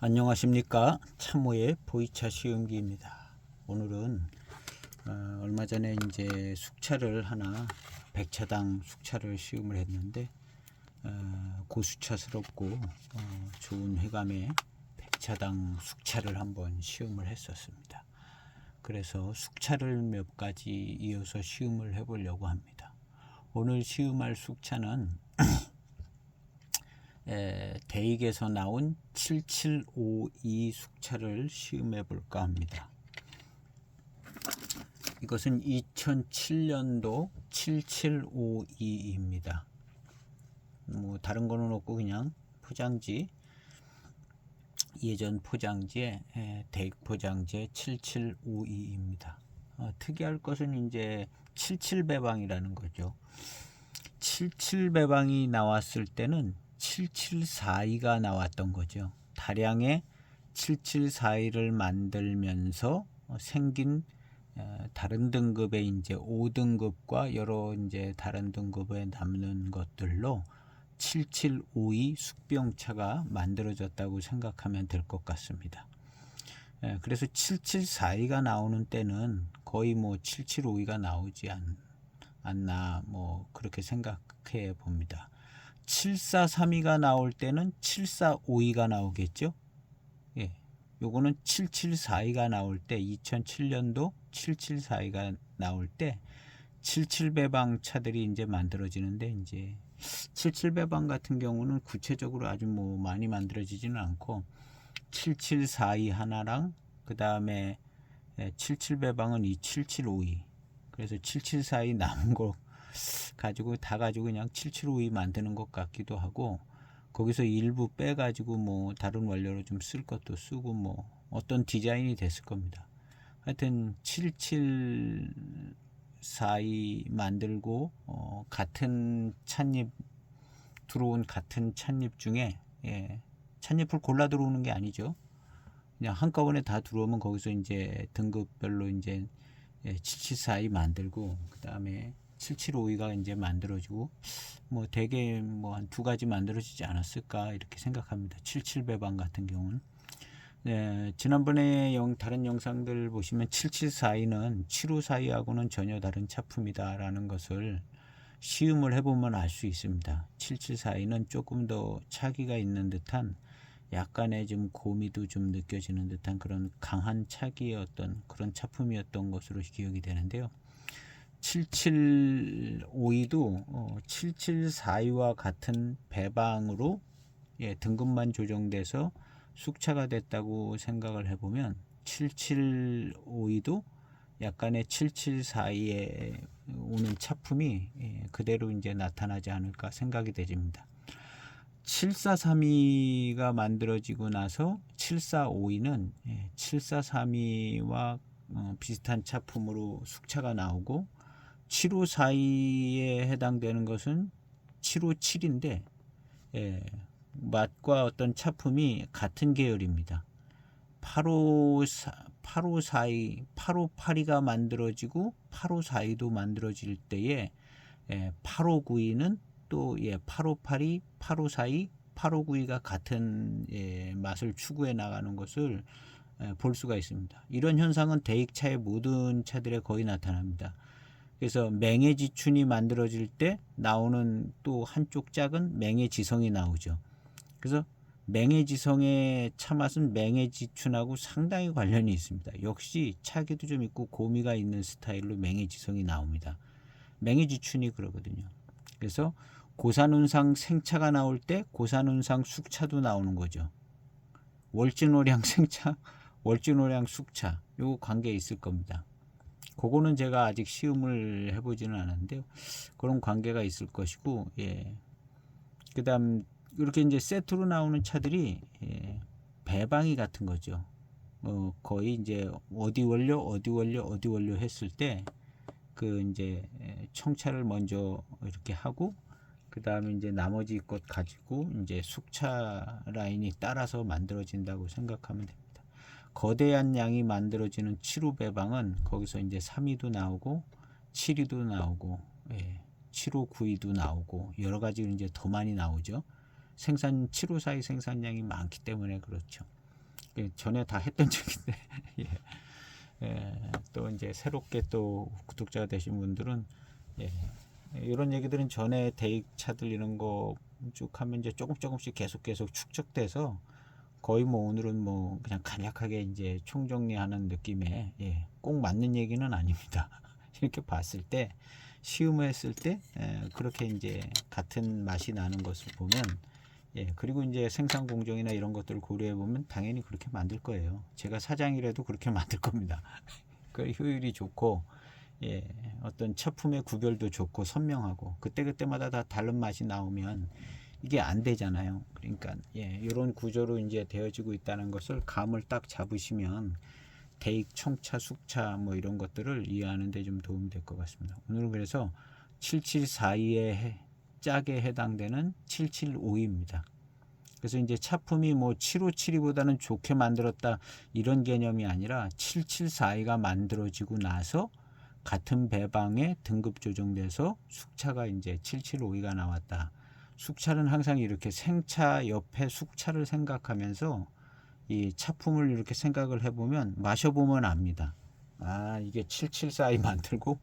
안녕하십니까. 참모의 보이차 시음기입니다. 오늘은 얼마 전에 이제 숙차를 하나 100차당 숙차를 시음을 했는데 고수차스럽고 좋은 회감의 100차당 숙차를 한번 시음을 했었습니다. 그래서 숙차를 몇 가지 이어서 시음을 해보려고 합니다. 오늘 시음할 숙차는 대익에서 나온 7752 숙차를 시음해 볼까 합니다. 이것은 2007년도 7752입니다. 뭐 다른 거는 없고 그냥 포장지, 예전 포장지에 대익 포장지에 7752입니다. 특이할 것은 이제 77배방이라는 거죠. 77배방이 나왔을 때는 7742가 나왔던 거죠. 다량의 7742를 만들면서 생긴 다른 등급의 이제 5등급과 여러 이제 다른 등급에 남는 것들로 7752 숙병차가 만들어졌다고 생각하면 될 것 같습니다. 그래서 7742가 나오는 때는 거의 뭐 7752가 나오지 않나 뭐 그렇게 생각해 봅니다. 7432가 나올 때는 7452가 나오겠죠. 예, 요거는 7742가 나올 때 2007년도 7742가 나올 때 77배방 차들이 이제 만들어지는데 이제 77배방 같은 경우는 구체적으로 아주 뭐 많이 만들어지지는 않고 7742 하나랑 그 다음에 77배방은 이 7752 그래서 7742 남은 거 가지고 그냥 7752 만드는 것 같기도 하고 거기서 일부 빼 가지고 뭐 다른 원료로 좀 쓸 것도 쓰고 뭐 어떤 디자인이 됐을 겁니다. 하여튼 7742 만들고 같은 찻잎 들어온 같은 찻잎 중에 찻잎을 골라 들어오는 게 아니죠. 그냥 한꺼번에 다 들어오면 거기서 이제 등급별로 이제 7742 만들고 그 다음에 7752가 이제 만들어지고 뭐 대개 뭐 한 두 가지 만들어지지 않았을까 이렇게 생각합니다. 77배방 같은 경우는 지난번에 다른 영상들 보시면 7742는 7542하고는 전혀 다른 차품이다라는 것을 시음을 해보면 알 수 있습니다. 7742는 조금 더 차기가 있는 듯한 약간의 좀 고미도 좀 느껴지는 듯한 그런 강한 차기의 어떤 그런 차품이었던 것으로 기억이 되는데요. 7752도 7742와 같은 배방으로 등급만 조정돼서 숙차가 됐다고 생각을 해보면 7752도 약간의 7742에 오는 차품이 그대로 이제 나타나지 않을까 생각이 되집니다. 7432가 만들어지고 나서 7452는 7432와 비슷한 차품으로 숙차가 나오고 7542에 해당되는 것은 757인데 맛과 어떤 차품이 같은 계열입니다. 8542, 8582가 만들어지고 8542도 만들어질 때에 8592는 또 8582, 8542, 8592가 같은 맛을 추구해 나가는 것을 볼 수가 있습니다. 이런 현상은 대익차의 모든 차들에 거의 나타납니다. 그래서 맹해지춘이 만들어질 때 나오는 또 한쪽 짝은 맹해지성이 나오죠. 그래서 맹해지성의 차맛은 맹해지춘하고 상당히 관련이 있습니다. 역시 차기도 좀 있고 고미가 있는 스타일로 맹해지성이 나옵니다. 맹해지춘이 그러거든요. 그래서 고산운상 생차가 나올 때 고산운상 숙차도 나오는 거죠. 월진오량 생차, 월진오량 숙차 요 관계 있을 겁니다. 그거는 제가 아직 시음을 해보지는 않았는데요. 그런 관계가 있을 것이고, 그 다음, 이렇게 이제 세트로 나오는 차들이, 배방이 같은 거죠. 거의 이제 어디 원료 했을 때, 그 이제 청차를 먼저 이렇게 하고, 그 다음에 이제 나머지 것 가지고 이제 숙차 라인이 따라서 만들어진다고 생각하면 됩니다. 거대한 양이 만들어지는 7호 배방은 거기서 이제 3위도 나오고 7위도 나오고 7호 9위도 나오고 여러 가지 이제 더 많이 나오죠. 7호 사이 생산량이 많기 때문에 그렇죠. 전에 다 했던 적인데 예. 또 이제 새롭게 또 구독자가 되신 분들은 예, 이런 얘기들은 전에 대익차들 이런 거 쭉 하면 이제 조금씩 계속 축적돼서 거의 뭐 오늘은 뭐 그냥 간략하게 이제 총정리하는 느낌에 예, 꼭 맞는 얘기는 아닙니다. 이렇게 봤을 때 시음했을 때 그렇게 이제 같은 맛이 나는 것을 보면 예, 그리고 이제 생산 공정이나 이런 것들을 고려해 보면 당연히 그렇게 만들 거예요. 제가 사장이라도 그렇게 만들 겁니다. 그 효율이 좋고 예, 어떤 차품의 구별도 좋고 선명하고 그때마다 다 다른 맛이 나오면 이게 안 되잖아요. 그러니까 예, 이런 구조로 이제 되어지고 있다는 것을 감을 딱 잡으시면 대익, 청차, 숙차 뭐 이런 것들을 이해하는 데 좀 도움이 될 것 같습니다. 오늘은 그래서 7742에 짝에 해당되는 775입니다. 그래서 이제 차품이 뭐 7572보다는 좋게 만들었다 이런 개념이 아니라 7742가 만들어지고 나서 같은 배방에 등급 조정돼서 숙차가 이제 7752가 나왔다. 숙차는 항상 이렇게 생차 옆에 숙차를 생각하면서 이 차품을 이렇게 생각을 해보면 마셔보면 압니다. 아, 이게 774이 만들고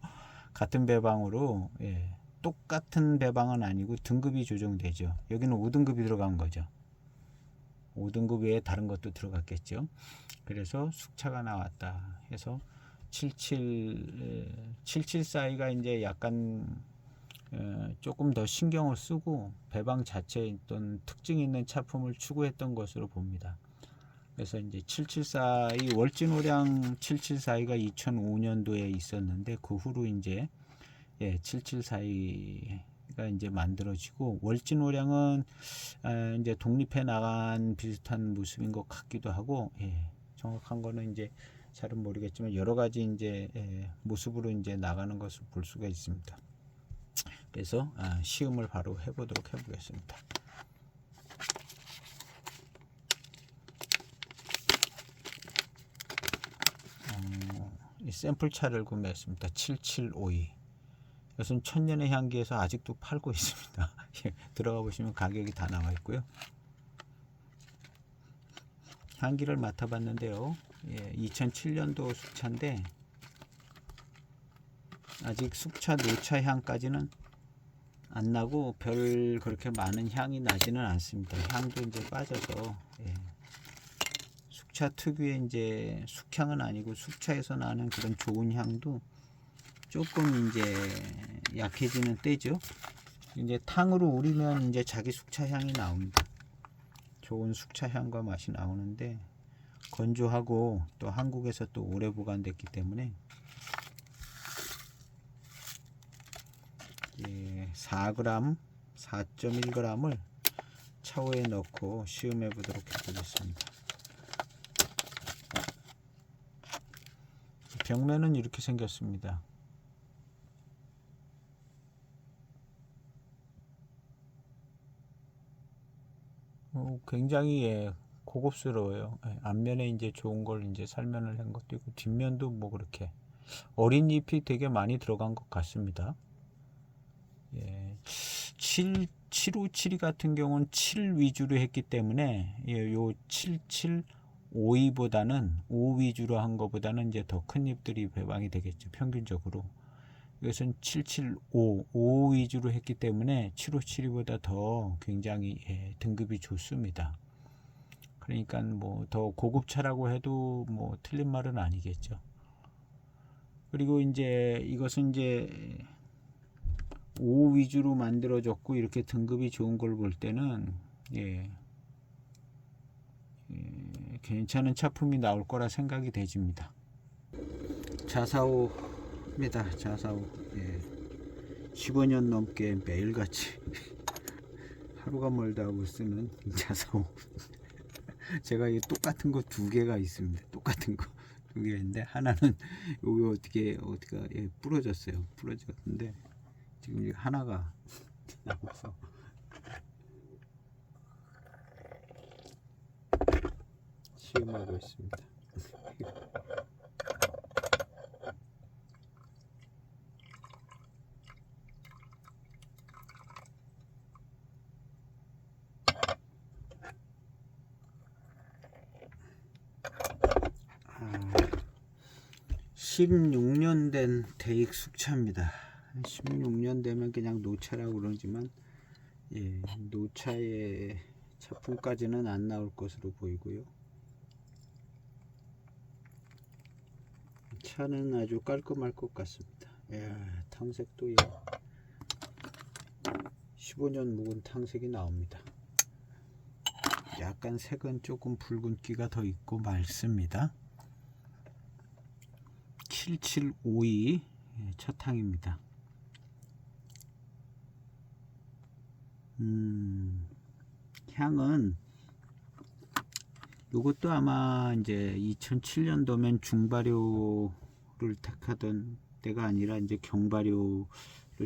같은 배방으로 예, 똑같은 배방은 아니고 등급이 조정되죠. 여기는 5등급이 들어간 거죠. 5등급 외에 다른 것도 들어갔겠죠. 그래서 숙차가 나왔다 해서 774가 이제 약간 조금 더 신경을 쓰고 배방 자체에 어떤 특징 있는 차품을 추구했던 것으로 봅니다. 그래서 이제 774이 월진오량 774가 2005년도에 있었는데 그 후로 이제 774가 이제 만들어지고 월진오량은 이제 독립해 나간 비슷한 모습인 것 같기도 하고 정확한 거는 이제 잘은 모르겠지만 여러 가지 이제 모습으로 이제 나가는 것을 볼 수가 있습니다. 그래서 시음을 바로 해보도록 해보겠습니다. 이 샘플 차를 구매했습니다. 7752. 이것은 천년의 향기에서 아직도 팔고 있습니다. 들어가 보시면 가격이 다 나와 있고요. 향기를 맡아봤는데요. 2007년도 숙차인데 아직 숙차 노차 향까지는 안 나고 별 그렇게 많은 향이 나지는 않습니다. 향도 이제 빠져서 숙차 특유의 이제 숙향은 아니고 숙차에서 나는 그런 좋은 향도 조금 이제 약해지는 때죠. 이제 탕으로 우리면 이제 자기 숙차 향이 나옵니다. 좋은 숙차 향과 맛이 나오는데 건조하고 또 한국에서 또 오래 보관됐기 때문에 4g, 4.1g을 차오에 넣고 시음해 보도록 해보겠습니다. 벽면은 이렇게 생겼습니다. 굉장히 고급스러워요. 앞면에 이제 좋은 걸 이제 살면을 한 것도 있고 뒷면도 뭐 그렇게 어린 잎이 되게 많이 들어간 것 같습니다. 7572 같은 경우는 7 위주로 했기 때문에 요 7752보다는 5 위주로 한 것보다는 이제 더 큰 잎들이 배방이 되겠죠. 평균적으로. 이것은 775, 5 위주로 했기 때문에 7572보다 더 굉장히 등급이 좋습니다. 그러니까 뭐 더 고급차라고 해도 뭐 틀린 말은 아니겠죠. 그리고 이제 이것은 이제 5 위주로 만들어졌고 이렇게 등급이 좋은 걸 볼 때는 괜찮은 차품이 나올 거라 생각이 되집니다. 자사오입니다. 자사오. 15년 넘게 매일같이 하루가 멀다 하고 쓰는 자사오. 제가 이 똑같은 거 2개가 있습니다. 똑같은 거 2개인데 하나는 여기 어떻게 부러졌어요. 부러졌는데 지금 하나가 나와서 시음하고 있습니다. 16년 된 대익 숙차입니다. 16년 되면 그냥 노차라고 그러지만 예, 노차의 차품까지는 안 나올 것으로 보이고요. 차는 아주 깔끔할 것 같습니다. 예, 탕색도 15년 묵은 탕색이 나옵니다. 약간 색은 조금 붉은기가 더 있고 맑습니다. 7752 첫 탕입니다. 향은 이것도 아마 이제 2007년도면 중발효를 택하던 때가 아니라 이제 경발효를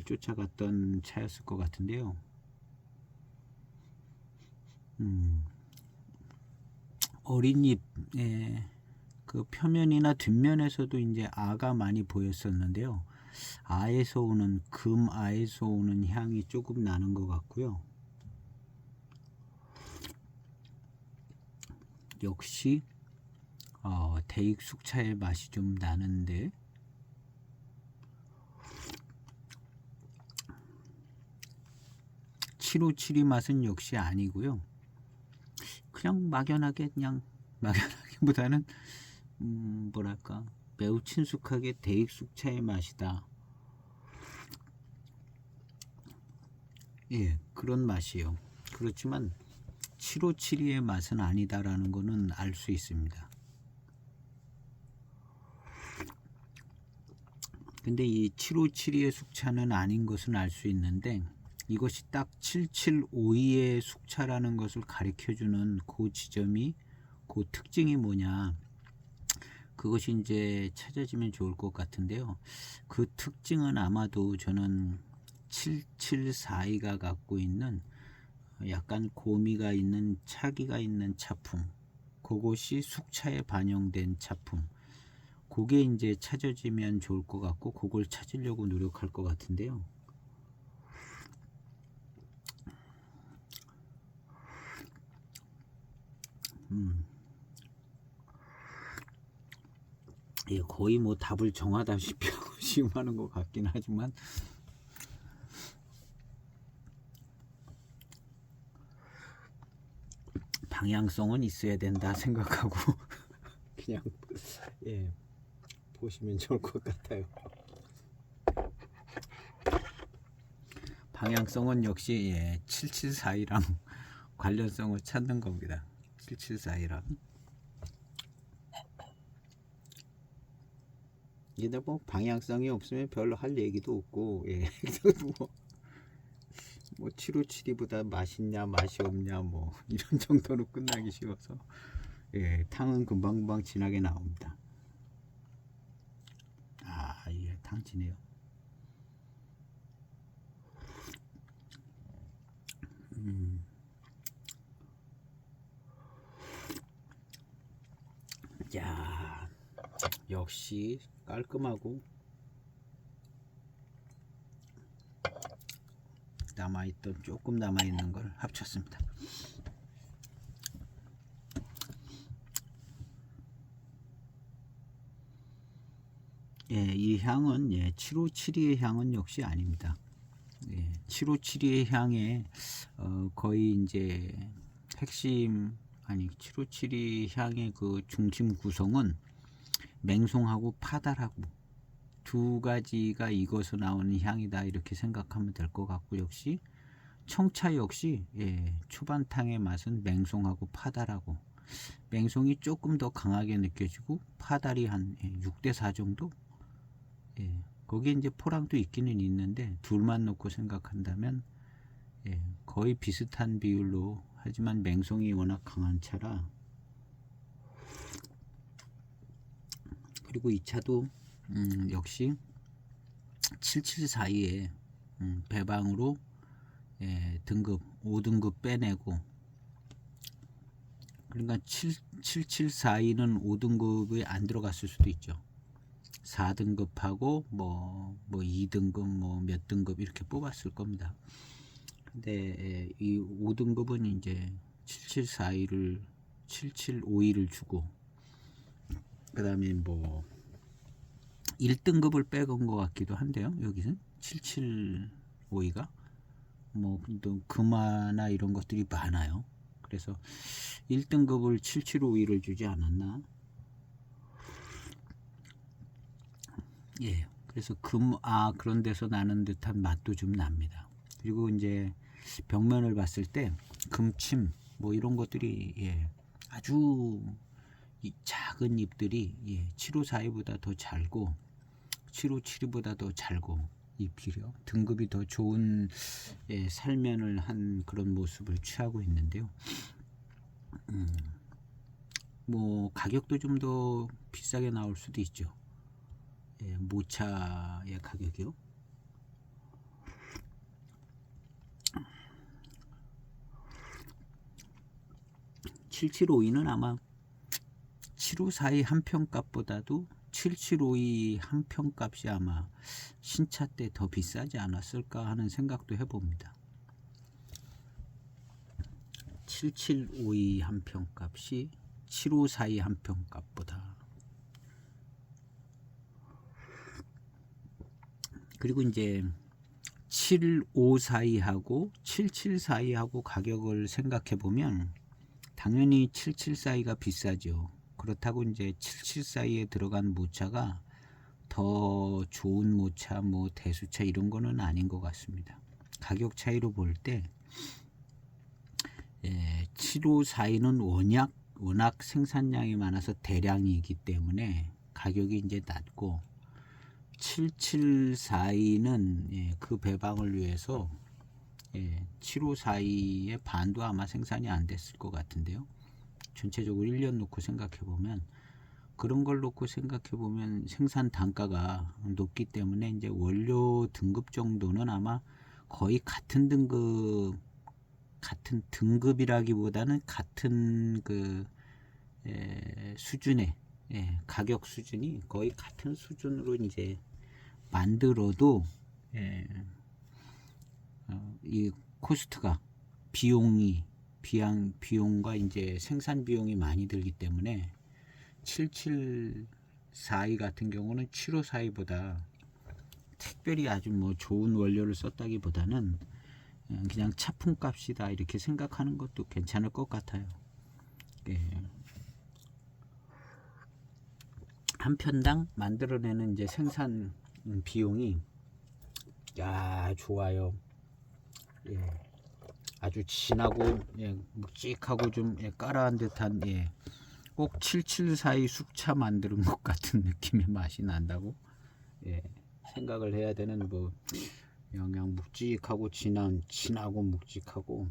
쫓아갔던 차였을 것 같은데요. 어린잎 그 표면이나 뒷면에서도 이제 아가 많이 보였었는데요. 아에서 오는 금아에서 오는 향이 조금 나는 것 같고요. 역시 대익 숙차의 맛이 좀 나는데 (757) 맛은 역시 아니고요. 그냥 막연하게 막연하기보다는 뭐랄까 매우 친숙하게 대익 숙차의 맛이다. 예, 그런 맛이요. 그렇지만 7572의 맛은 아니다라는 거는 알 수 있습니다. 근데 이 7572의 숙차는 아닌 것은 알 수 있는데 이것이 딱 7752의 숙차라는 것을 가리켜주는 그 지점이 그 특징이 뭐냐, 그것이 이제 찾아지면 좋을 것 같은데요. 그 특징은 아마도 저는 7742가 갖고 있는 약간 고미가 있는 차기가 있는 차품, 그것이 숙차에 반영된 차품, 그게 이제 찾아지면 좋을 것 같고 그걸 찾으려고 노력할 것 같은데요. 예, 거의 뭐 답을 정하다시피 하고 시음하는 것 같긴 하지만 방향성은 있어야 된다 생각하고 그냥 예, 보시면 좋을 것 같아요. 방향성은 역시 7742랑 관련성을 찾는 겁니다. 7742랑. 이게 뭐 방향성이 없으면 별로 할 얘기도 없고, 예. 뭐 7572보다 맛있냐 맛이 없냐 뭐 이런 정도로 끝나기 쉬워서 예, 탕은 금방금방 진하게 나옵니다. 예, 탕 진해요. 야, 역시 깔끔하고 조금 남아있는 걸 합쳤습니다. 예, 이 향은 7572의 향은 역시 아닙니다. 7572의 향에 거의 이제 핵심, 아니 7572 향의 그 중심 구성은 맹송하고 파달하고 두 가지가 익어서 나오는 향이다, 이렇게 생각하면 될 것 같고, 역시 청차 역시 초반탕의 맛은 맹송하고 파달하고, 맹송이 조금 더 강하게 느껴지고 파달이 한 6대4 정도. 거기에 이제 포랑도 있기는 있는데 둘만 놓고 생각한다면 거의 비슷한 비율로, 하지만 맹송이 워낙 강한 차라. 그리고 이 차도 역시 7742에 배방으로 등급 5등급 빼내고, 그러니까 7742는 5등급에 안 들어갔을 수도 있죠. 4등급하고 뭐 2등급 뭐 몇 등급 이렇게 뽑았을 겁니다. 근데 이 5등급은 이제 7742를 주고, 그 다음에 뭐 1등급을 빼건 것 같기도 한데요. 여기서 7752가 뭐 또 금화나 이런 것들이 많아요. 그래서 1등급을 7752를 주지 않았나? 예. 그래서 그런 데서 나는 듯한 맛도 좀 납니다. 그리고 이제 벽면을 봤을 때 금침 뭐 이런 것들이 아주 작은 잎들이 7542보다 더 잘고 7572보다 더 잘고 잎이요. 등급이 더 좋은 살면을 한 그런 모습을 취하고 있는데요. 뭐 가격도 좀 더 비싸게 나올 수도 있죠. 모차의 가격이요. (7752는) 아마 7542 한 평값보다도 7752 한 평값이 아마 신차 때 더 비싸지 않았을까 하는 생각도 해봅니다. 7752 한 평값이 7542 한 평값보다. 그리고 이제 7542하고 7742하고 가격을 생각해 보면 당연히 7742가 비싸죠. 그렇다고 이제 7742에 들어간 모차가 더 좋은 모차, 뭐 대수차 이런 거는 아닌 것 같습니다. 가격 차이로 볼 때 7542는 워낙 생산량이 많아서 대량이기 때문에 가격이 이제 낮고 7742는 그 배방을 위해서 7542의 반도 아마 생산이 안 됐을 것 같은데요. 전체적으로 1년 놓고 생각해 보면 그런 걸 놓고 생각해 보면 생산 단가가 높기 때문에 이제 원료 등급 정도는 아마 거의 같은 등급이라기보다는 같은 수준의 가격 수준이 거의 같은 수준으로 이제 만들어도 이 코스트가 비용과 이제 생산 비용이 많이 들기 때문에 7742 같은 경우는 7542보다 특별히 아주 뭐 좋은 원료를 썼다기보다는 그냥 차품값이다 이렇게 생각하는 것도 괜찮을 것 같아요. 한 편당 만들어내는 이제 생산 비용이 좋아요. 아주 진하고 묵직하고 좀 까라한 듯한 꼭 7742 숙차 만드는 것 같은 느낌의 맛이 난다고 생각을 해야 되는 뭐 그냥 묵직하고 진하고 묵직하고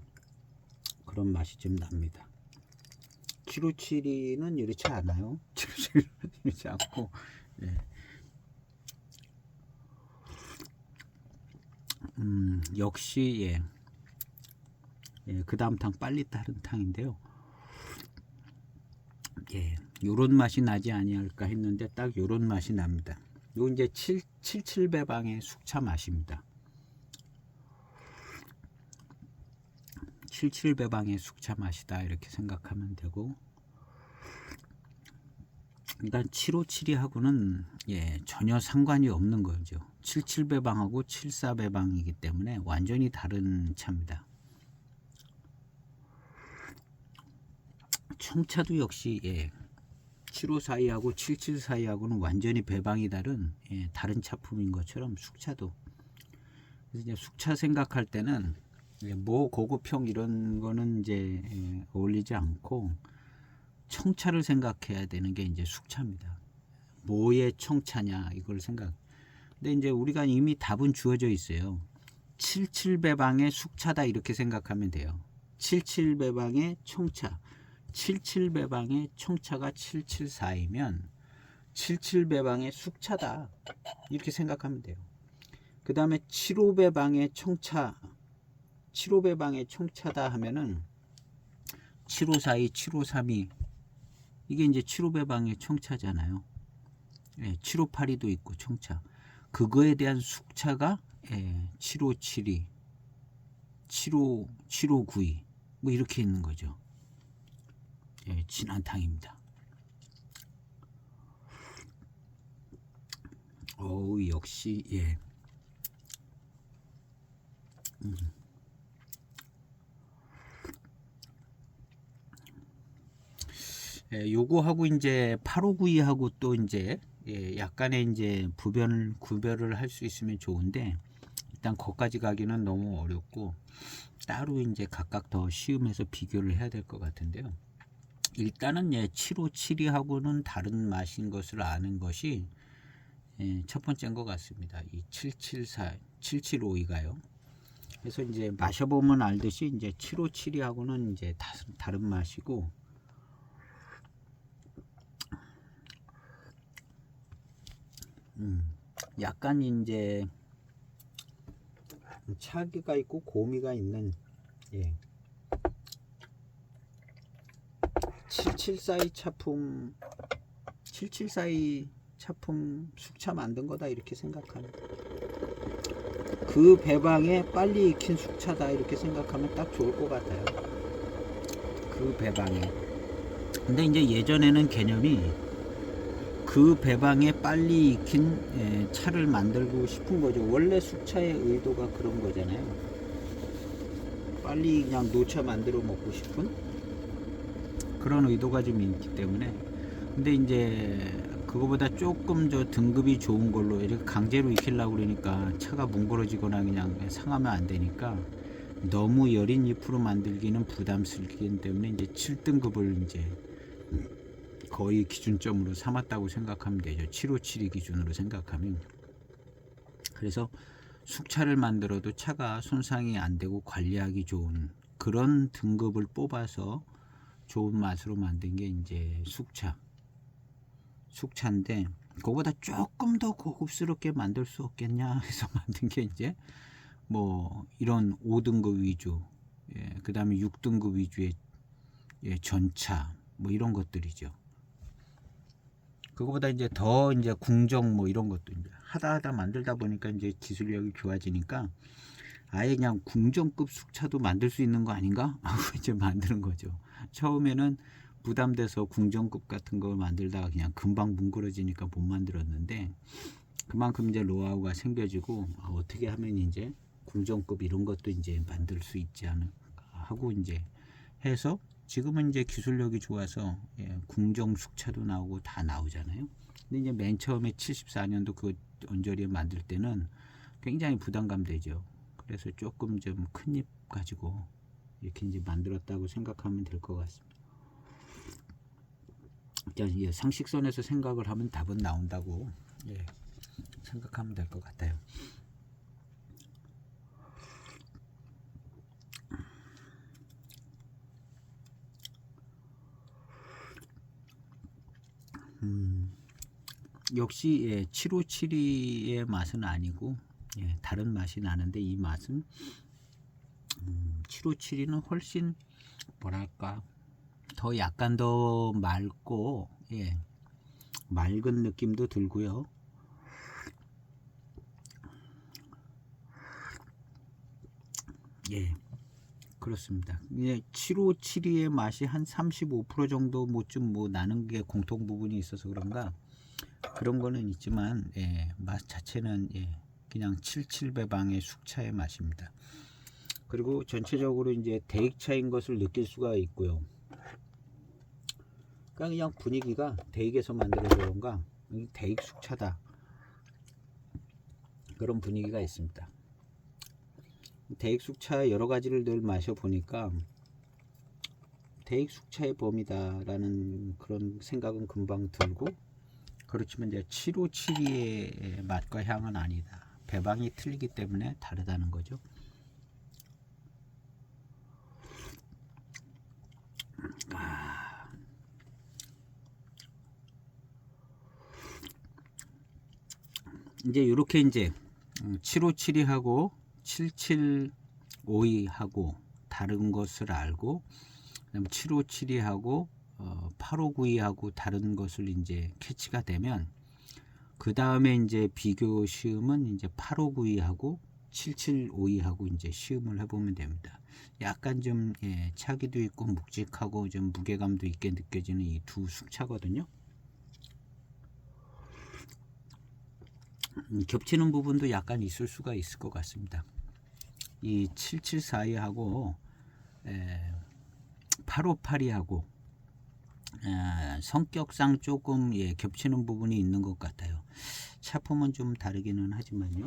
그런 맛이 좀 납니다. 7572는 이렇지 않아요. 7572는 이렇지 않고 역시 그 다음 탕 빨리 따른 탕인데요. 요런 맛이 나지 아니할까 했는데 딱 요런 맛이 납니다. 요 이제 77배방의 숙차 맛입니다. 77배방의 숙차 맛이다 이렇게 생각하면 되고, 일단 757하고는 전혀 상관이 없는 거죠. 77배방하고 74배방이기 때문에 완전히 다른 차입니다. 청차도 역시 7542하고 7742하고는 완전히 배방이 다른 차품인 것처럼 숙차도. 그래서 이제 숙차 생각할 때는 뭐 고급형 이런 거는 이제 어울리지 않고 청차를 생각해야 되는 게 이제 숙차입니다. 뭐의 청차냐 이걸 생각. 근데 이제 우리가 이미 답은 주어져 있어요. 77배방의 숙차다 이렇게 생각하면 돼요. 77배방의 청차. 77배방의 청차가 774이면 77배방의 숙차다 이렇게 생각하면 돼요. 그 다음에 75배방의 청차, 75배방의 청차다 하면은 7542, 7532 이게 이제 75배방의 청차잖아요. 7582도 있고 청차. 그거에 대한 숙차가 7572, 7592 뭐 이렇게 있는 거죠. 진한 탕입니다. 어우, 역시, 예. 예, 요거하고 이제 8592하고 또 이제 예, 약간의 이제 구별을 할 수 있으면 좋은데 일단 거기까지 가기는 너무 어렵고 따로 이제 각각 더 시음해서 비교를 해야 될 것 같은데요. 일단은 예, 7572하고는 다른 맛인 것을 아는 것이 예, 첫 번째인 것 같습니다. 이 774, 7752가요. 그래서 이제 마셔보면 알듯이 이제 7572하고는 이제 다른 맛이고, 약간 이제 차기가 있고 고미가 있는 예. 7742 차품 7742 차품 숙차 만든 거다 이렇게 생각하면 그 배방에 빨리 익힌 숙차다 이렇게 생각하면 딱 좋을 것 같아요. 그 배방에. 근데 이제 예전에는 개념이 그 배방에 빨리 익힌 차를 만들고 싶은 거죠. 원래 숙차의 의도가 그런 거잖아요. 빨리 그냥 노차 만들어 먹고 싶은 그런 의도가 좀 있기 때문에. 근데 이제 그거보다 조금 저 등급이 좋은 걸로 이렇게 강제로 익히려고 그러니까 차가 뭉그러지거나 그냥 상하면 안 되니까 너무 여린 잎으로 만들기는 부담스럽기 때문에 이제 7등급을 이제 거의 기준점으로 삼았다고 생각하면 되죠. 7572 기준으로 생각하면. 그래서 숙차를 만들어도 차가 손상이 안 되고 관리하기 좋은 그런 등급을 뽑아서 좋은 맛으로 만든 게 이제 숙차인데 그거보다 조금 더 고급스럽게 만들 수 없겠냐 해서 만든 게 이제 뭐 이런 5등급 위주, 예, 그 다음에 6등급 위주의 예, 전차 뭐 이런 것들이죠. 그거보다 이제 더 이제 궁정 뭐 이런 것도 이제 하다 만들다 보니까 이제 기술력이 좋아지니까 아예 그냥 궁정급 숙차도 만들 수 있는 거 아닌가 하고 이제 만드는 거죠. 처음에는 부담돼서 궁정급 같은 걸 만들다가 그냥 금방 뭉그러지니까 못 만들었는데 그만큼 이제 노하우가 생겨지고 어떻게 하면 이제 궁정급 이런 것도 이제 만들 수 있지 않을까 하고 이제 해서 지금은 이제 기술력이 좋아서 예, 궁정 숙차도 나오고 다 나오잖아요. 근데 이제 맨 처음에 74년도 그 언저리에 만들 때는 굉장히 부담감 되죠. 그래서 조금 좀 큰 잎 가지고 이렇게 이제 만들었다고 생각하면 될 것 같습니다. 예, 상식선에서 생각을 하면 답은 나온다고 예, 생각하면 될 것 같아요. 역시 예, 7572의 맛은 아니고 예, 다른 맛이 나는데 이 맛은 7572는 훨씬 뭐랄까 더 약간 더 맑고 예, 맑은 느낌도 들고요. 예, 그렇습니다. 예, 7572의 맛이 한 35% 정도 뭐쯤 뭐 나는 게 공통 부분이 있어서 그런가 그런 거는 있지만 예, 맛 자체는 예, 그냥 77배방의 숙차의 맛입니다. 그리고 전체적으로 이제 대익차인 것을 느낄 수가 있고요. 그러니까 그냥 분위기가 대익에서 만들어서 그런가 대익 숙차다 그런 분위기가 있습니다. 대익 숙차 여러 가지를 늘 마셔 보니까 대익 숙차의 범위다라는 그런 생각은 금방 들고 그렇지만 이제 7572의 맛과 향은 아니다. 배방이 틀리기 때문에 다르다는 거죠. 이제 이렇게 이제 7572하고 7752하고 다른 것을 알고 그다음 7572하고 8592하고 다른 것을 이제 캐치가 되면 그 다음에 이제 비교 시음은 이제 8592하고 7752하고 이제 시음을 해보면 됩니다. 약간 좀 예, 차기도 있고 묵직하고 좀 무게감도 있게 느껴지는 이 두 숙차거든요. 겹치는 부분도 약간 있을 수가 있을 것 같습니다. 이 7742하고 8582하고 성격상 조금 겹치는 부분이 있는 것 같아요. 차품은 좀 다르기는 하지만요.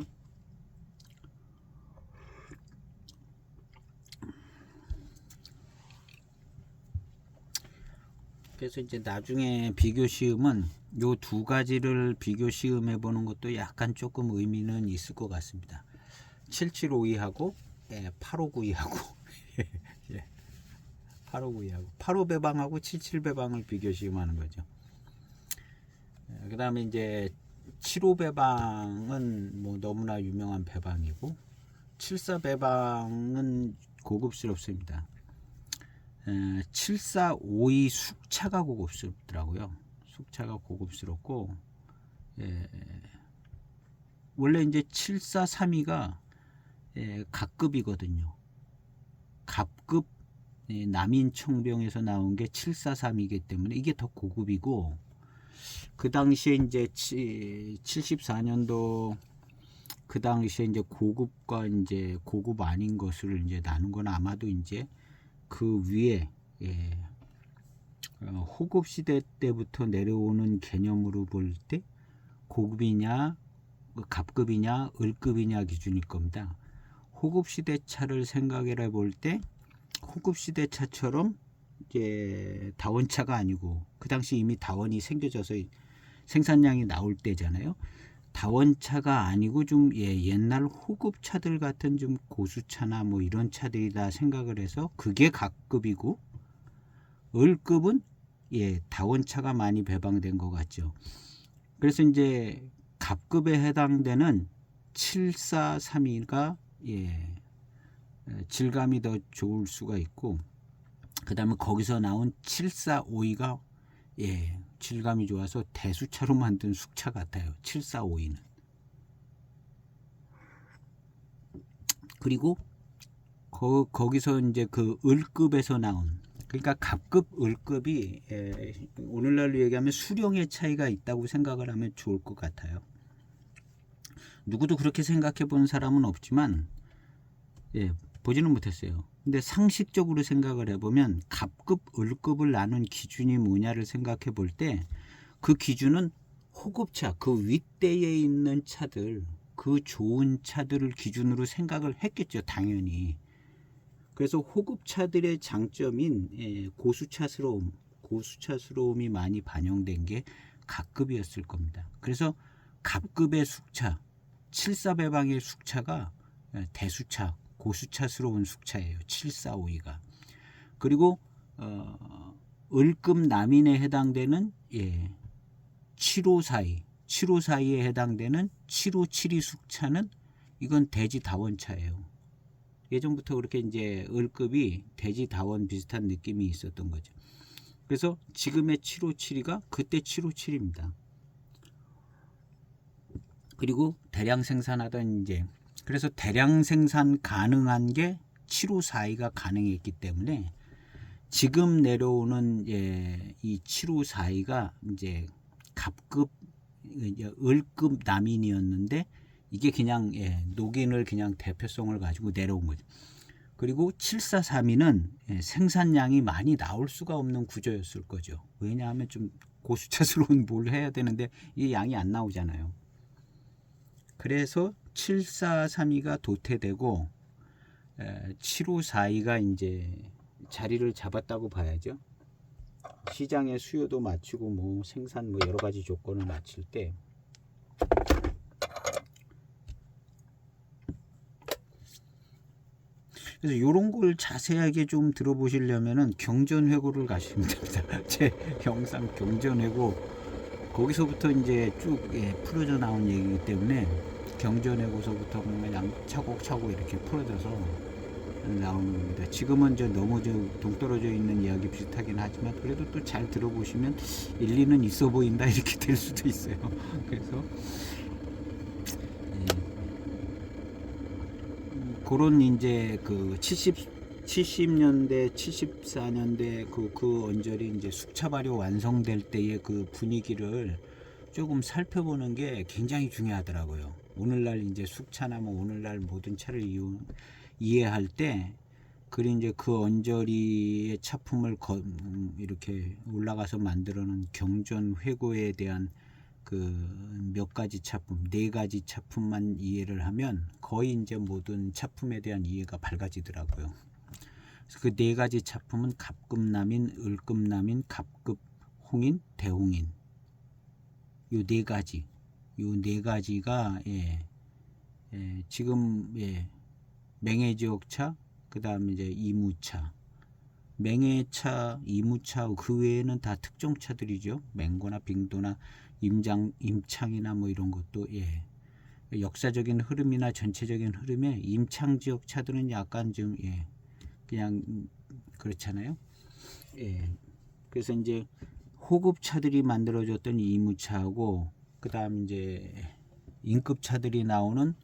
그래서 이제 나중에 비교 시험은 요 두 가지를 비교 시험해 보는 것도 약간 조금 의미는 있을 것 같습니다. 7752하고 8592하고 8592하고 85배방하고 77배방을 비교 시험하는 거죠. 그 다음에 이제 75배방은 뭐 너무나 유명한 배방이고 74배방은 고급스럽습니다. 7452 숙차가 고급스럽더라고요. 숙차가 고급스럽고 원래 이제 7432가 갑급이거든요. 갑급 남인청병에서 나온 게 743이기 때문에 이게 더 고급이고, 그 당시에 이제 74년도 그 당시에 이제 고급과 이제 고급 아닌 것을 이제 나눈 건 아마도 이제 그 위에 호급 시대 때부터 내려오는 개념으로 볼 때 고급이냐 갑급이냐 을급이냐 기준일 겁니다. 호급 시대 차를 생각해 볼 때 호급 시대 차처럼 이제 다원차가 아니고, 그 당시 이미 다원이 생겨져서 생산량이 나올 때잖아요. 다원차가 아니고 좀 옛날 호급차들 같은 좀 고수차나 뭐 이런 차들이다 생각을 해서 그게 갑급이고, 을급은 다원차가 많이 배방된 것 같죠. 그래서 이제 갑급에 해당되는 7432가 질감이 더 좋을 수가 있고, 그 다음에 거기서 나온 7452가 질감이 좋아서 대수차로 만든 숙차 같아요. 7452는. 그리고 거기서 이제 그 을급에서 나온, 그러니까 갑급 을급이 오늘날로 얘기하면 수령의 차이가 있다고 생각을 하면 좋을 것 같아요. 누구도 그렇게 생각해 본 사람은 없지만 보지는 못했어요. 근데 상식적으로 생각을 해보면 갑급 을급을 나눈 기준이 뭐냐를 생각해 볼 때 그 기준은 호급차, 그 윗대에 있는 차들, 그 좋은 차들을 기준으로 생각을 했겠죠, 당연히. 그래서 호급차들의 장점인 고수차스러움이 많이 반영된 게 갑급이었을 겁니다. 그래서 갑급의 숙차, 74배방의 숙차가 대수차, 고수차스러운 숙차예요. 7452가. 그리고 을급 남인에 해당되는 7542에 해당되는 7572 숙차는 이건 대지 다원차예요. 예전부터 그렇게 이제 을급이 대지 다원 비슷한 느낌이 있었던 거죠. 그래서 지금의 7572가 그때 757입니다. 그리고 대량 생산하던 그래서 대량 생산 가능한 게 7542가 가능했기 때문에 지금 내려오는 이 7542가 이제 갑급 을급 남인이었는데 이게 그냥 녹인을 그냥 대표성을 가지고 내려온 거죠. 그리고 7432는 생산량이 많이 나올 수가 없는 구조였을 거죠. 왜냐하면 좀 고수차스러운 뭘 해야 되는데 이 양이 안 나오잖아요. 그래서 7432가 도태되고 7542가 이제 자리를 잡았다고 봐야죠. 시장의 수요도 맞추고 뭐 생산 뭐 여러 가지 조건을 맞출 때 그래서 이런 걸 자세하게 좀 들어보시려면은 경전회고를 가시면 됩니다. 제 영상 경전회고 거기서부터 이제 쭉 풀어져 나온 얘기이기 때문에 경전회고서부터 그냥 차곡차곡 이렇게 풀어져서 나오는 겁니다. 지금은 너무 동떨어져 있는 이야기 비슷하긴 하지만 그래도 또 잘 들어보시면 일리는 있어 보인다 이렇게 될 수도 있어요. 그래서 그런 이제 그 70년대 74년대 그 언저리 이제 숙차 발효 완성될 때의 그 분위기를 조금 살펴보는 게 굉장히 중요하더라고요. 오늘날 이제 숙차나 뭐 오늘날 모든 차를 이해할 때, 그리고 이제 그 언저리의 차품을 이렇게 올라가서 만들어놓은 경전 회고에 대한 그 몇 가지 차품, 네 가지 차품만 이해를 하면 거의 이제 모든 차품에 대한 이해가 밝아지더라고요. 그래서 그 네 가지 차품은 갑급남인, 을급남인, 갑급홍인, 대홍인. 요 네 가지, 요 네 가지가 지금 맹해지옥차, 그 다음에 이제 이무차, 맹해차, 이무차 그 외에는 다 특종차들이죠. 맹고나 빙도나 임창이나 뭐 이런 것도 역사적인 흐름이나 전체적인 흐름에 임창지역 차들은 약간 좀 그냥 그렇잖아요. 그래서 이제 호급차들이 만들어졌던 이무차하고, 그 다음 이제 인급차들이 나오는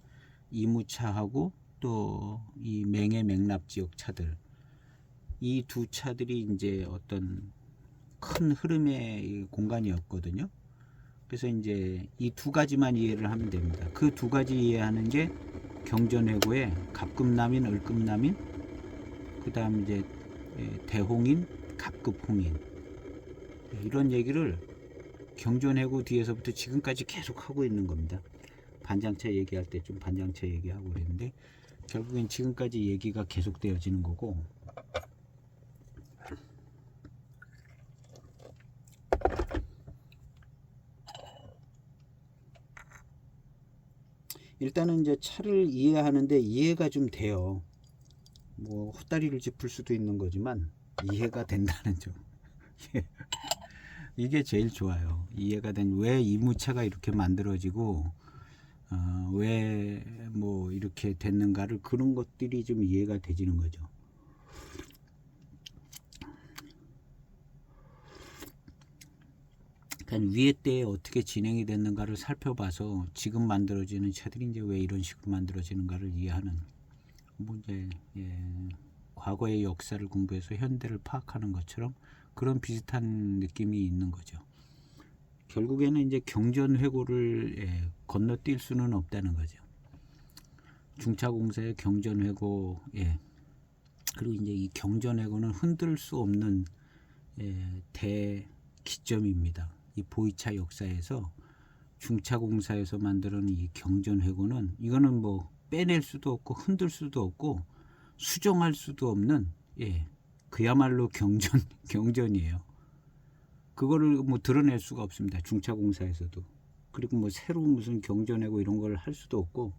이무차하고 또 이 맹해 맥납지역 차들, 이 두 차들이 이제 어떤 큰 흐름의 공간이었거든요. 그래서 이제 이 두 가지만 이해를 하면 됩니다. 그 두 가지 이해하는 게 경전회고의 갑급남인, 을급남인, 그 다음 이제 대홍인, 갑급홍인, 이런 얘기를 경전회고 뒤에서부터 지금까지 계속 하고 있는 겁니다. 반장차 얘기할 때 좀 반장차 얘기하고 그랬는데 결국엔 지금까지 얘기가 계속되어지는 거고, 일단은 이제 차를 이해하는데 이해가 좀 돼요. 뭐 헛다리를 짚을 수도 있는 거지만 이해가 된다는 점. 이게 제일 좋아요. 이해가 된, 왜 이무차가 이렇게 만들어지고 왜 뭐 이렇게 됐는가를, 그런 것들이 좀 이해가 되지는 거죠. 그러니까 위에 때에 어떻게 진행이 됐는가를 살펴봐서 지금 만들어지는 차들이 이제 왜 이런 식으로 만들어지는가를 이해하는, 뭐 이제 과거의 역사를 공부해서 현대를 파악하는 것처럼 그런 비슷한 느낌이 있는 거죠. 결국에는 이제 경전회고를 건너뛸 수는 없다는 거죠. 중차공사의 경전회고, 그리고 이제 이 경전회고는 흔들 수 없는 대기점입니다. 이 보이차 역사에서 중차공사에서 만드는 이 경전회고는, 이거는 뭐 빼낼 수도 없고 흔들 수도 없고 수정할 수도 없는 그야말로 경전이에요. 그거를 뭐 드러낼 수가 없습니다. 중차공사에서도. 그리고 뭐 새로 무슨 경전회고 이런 걸 할 수도 없고,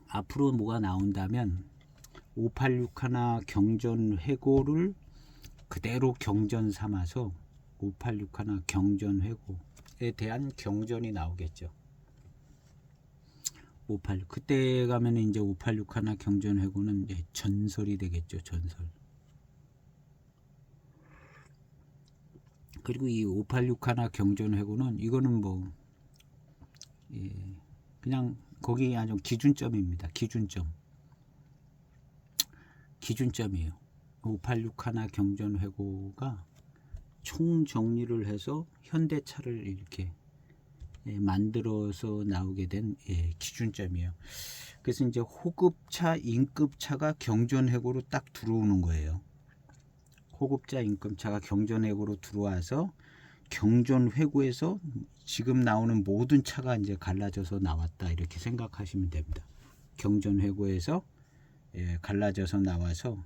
앞으로 뭐가 나온다면 586 하나 경전회고를 그대로 경전 삼아서 586 하나 경전회고에 대한 경전이 나오겠죠. 586 그때 가면 이제 586 하나 경전회고는 이제 전설이 되겠죠. 전설. 그리고 이 586 하나 경전회고는, 이거는 뭐 그냥 거기 아주 기준점입니다. 기준점이에요. 586 하나 경전회고가 총 정리를 해서 현대차를 이렇게 만들어서 나오게 된 기준점이에요. 그래서 이제 호급차, 인급차가 경전회고로 딱 들어오는 거예요. 호급차, 인급차가 경전회고로 들어와서 경전회고에서 지금 나오는 모든 차가 이제 갈라져서 나왔다, 이렇게 생각하시면 됩니다. 경전회고에서 갈라져서 나와서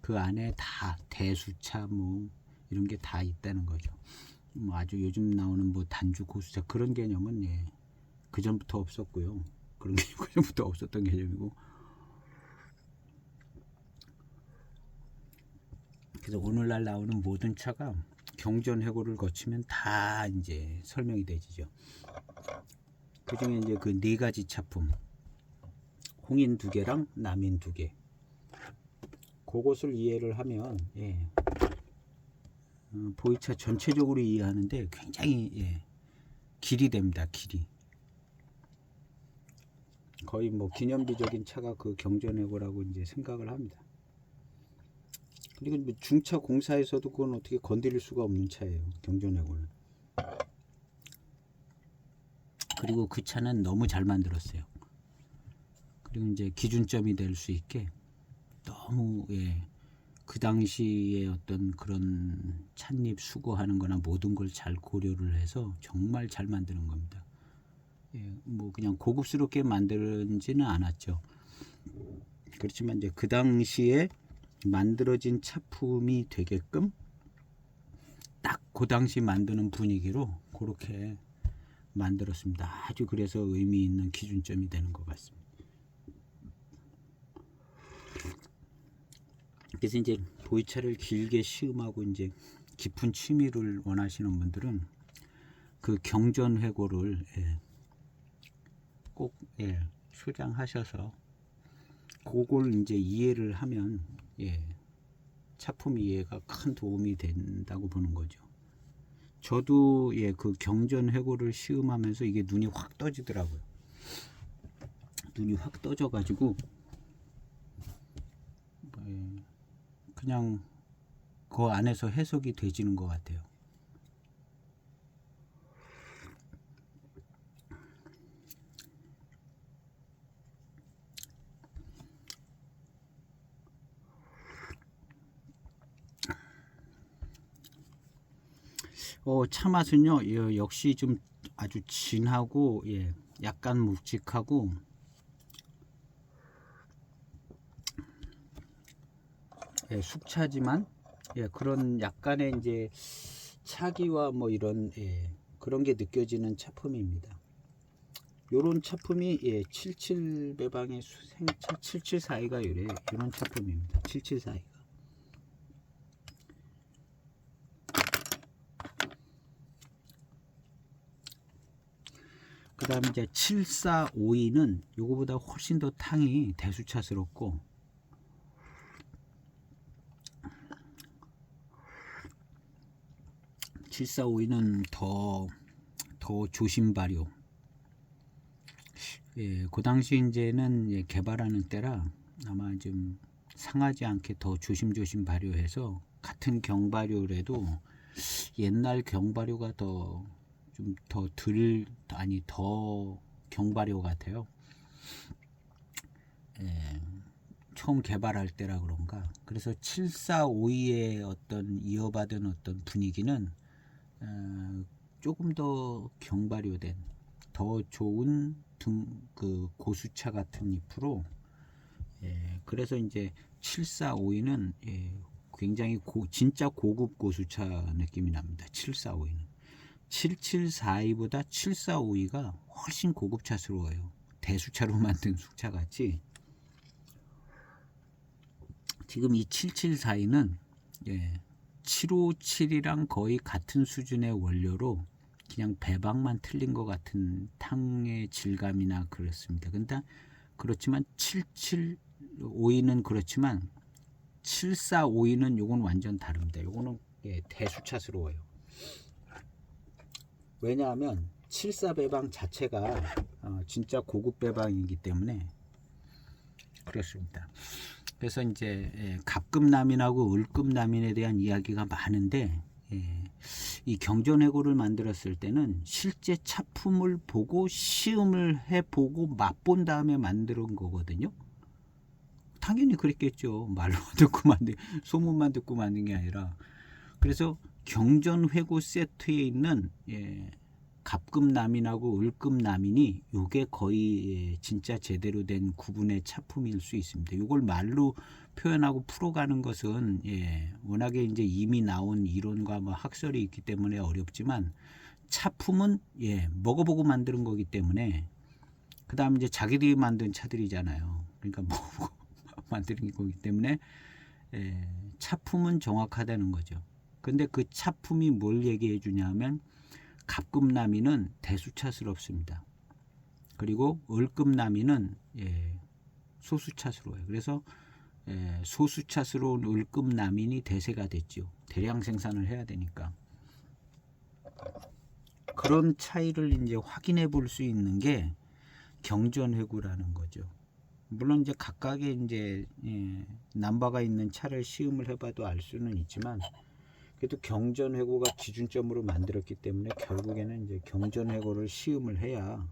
그 안에 다 대수차 뭐 이런 게 다 있다는 거죠. 뭐 아주 요즘 나오는 뭐 단주 고수차 그런 개념은 그 전부터 없었고요. 그런 게 그 전부터 없었던 개념이고, 그래서 오늘날 나오는 모든 차가 경전회고를 거치면 다 이제 설명이 되지죠. 그 중에 이제 그 네 가지 차품, 홍인 2개랑 남인 2개, 그것을 이해를 하면 보이차 전체적으로 이해하는데 굉장히 길이 됩니다. 길이. 거의 뭐 기념비적인 차가 그 경전회고라고 이제 생각을 합니다. 그리고 중차 공사에서도 그건 어떻게 건드릴 수가 없는 차예요. 경전회고는. 그리고 그 차는 너무 잘 만들었어요. 그리고 이제 기준점이 될 수 있게 너무 그 당시에 어떤 그런 찻잎 수거하는 거나 모든 걸 잘 고려를 해서 정말 잘 만드는 겁니다. 뭐 그냥 고급스럽게 만들지는 않았죠. 그렇지만 이제 그 당시에 만들어진 차품이 되게끔 딱 그 당시 만드는 분위기로 그렇게 만들었습니다. 아주 그래서 의미 있는 기준점이 되는 것 같습니다. 그래서 이제 보이차를 길게 시음하고 이제 깊은 취미를 원하시는 분들은 그 경전회고를 꼭 소장하셔서 그걸 이제 이해를 하면 차품 이해가 큰 도움이 된다고 보는 거죠. 저도 그 경전회고를 시음하면서 이게 눈이 확 떠지더라고요. 눈이 확 떠져 가지고 그냥 그 안에서 해석이 되지는 것 같아요. 차 맛은요, 역시 좀 아주 진하고 약간 묵직하고 숙차지만 그런 약간의 이제 차기와 뭐 이런 그런 게 느껴지는 차품입니다. 요런 차품이 77 배방의 생차 7742가 이런 차품입니다. 7742가. 그 다음에 이제 7452는 요거보다 훨씬 더 탕이 대수차스럽고, 칠사오이는 더 조심 발효. 그 당시 이제는 개발하는 때라 아마 좀 상하지 않게 더 조심조심 발효해서 같은 경발효래도 옛날 경발효가 더 경발효 같아요. 처음 개발할 때라 그런가. 그래서 7452의 어떤 이어받은 어떤 분위기는 조금 더 경발효된 더 좋은 그 고수차 같은 잎으로 그래서 이제 7452는 굉장히 진짜 고급 고수차 느낌이 납니다. 7452는 7742보다 7452가 훨씬 고급차스러워요. 대수차로 만든 숙차 같이. 지금 이 7742는 757이랑 거의 같은 수준의 원료로 그냥 배방만 틀린 것 같은 탕의 질감이나 그렇습니다. 근데 그렇지만 7752는 그렇지만 7452는 요건 완전 다릅니다. 요거는 대수차스러워요. 왜냐하면 74 배방 자체가 진짜 고급 배방이기 때문에 그렇습니다. 그래서 이제 갑급남인하고 을급남인에 대한 이야기가 많은데 이 경전회고를 만들었을 때는 실제 차품을 보고 시음을 해보고 맛본 다음에 만든 거거든요. 당연히 그랬겠죠. 말로만 듣고 소문만 듣고 만든 게 아니라. 그래서 경전회고 세트에 있는 갑급남인하고 을급남인이 요게 거의 진짜 제대로 된 구분의 차품일 수 있습니다. 이걸 말로 표현하고 풀어가는 것은 워낙에 이제 이미 나온 이론과 뭐 학설이 있기 때문에 어렵지만 차품은 먹어보고 만드는 거기 때문에 그 다음 이제 자기들이 만든 차들이잖아요. 그러니까 먹어보고 만드는 거기 때문에 차품은 정확하다는 거죠. 근데 그 차품이 뭘 얘기해 주냐면 갑급남인은 대수차스럽습니다. 그리고 을급남인은 소수차스러워요. 그래서 소수차스러운 을급남인이 대세가 됐죠. 대량 생산을 해야 되니까. 그런 차이를 이제 확인해 볼 수 있는 게 경전회고라는 거죠. 물론 이제 각각의 이제 남바가 있는 차를 시음을 해봐도 알 수는 있지만 그래도 경전회고가 기준점으로 만들었기 때문에 결국에는 이제 경전회고를 시음을 해야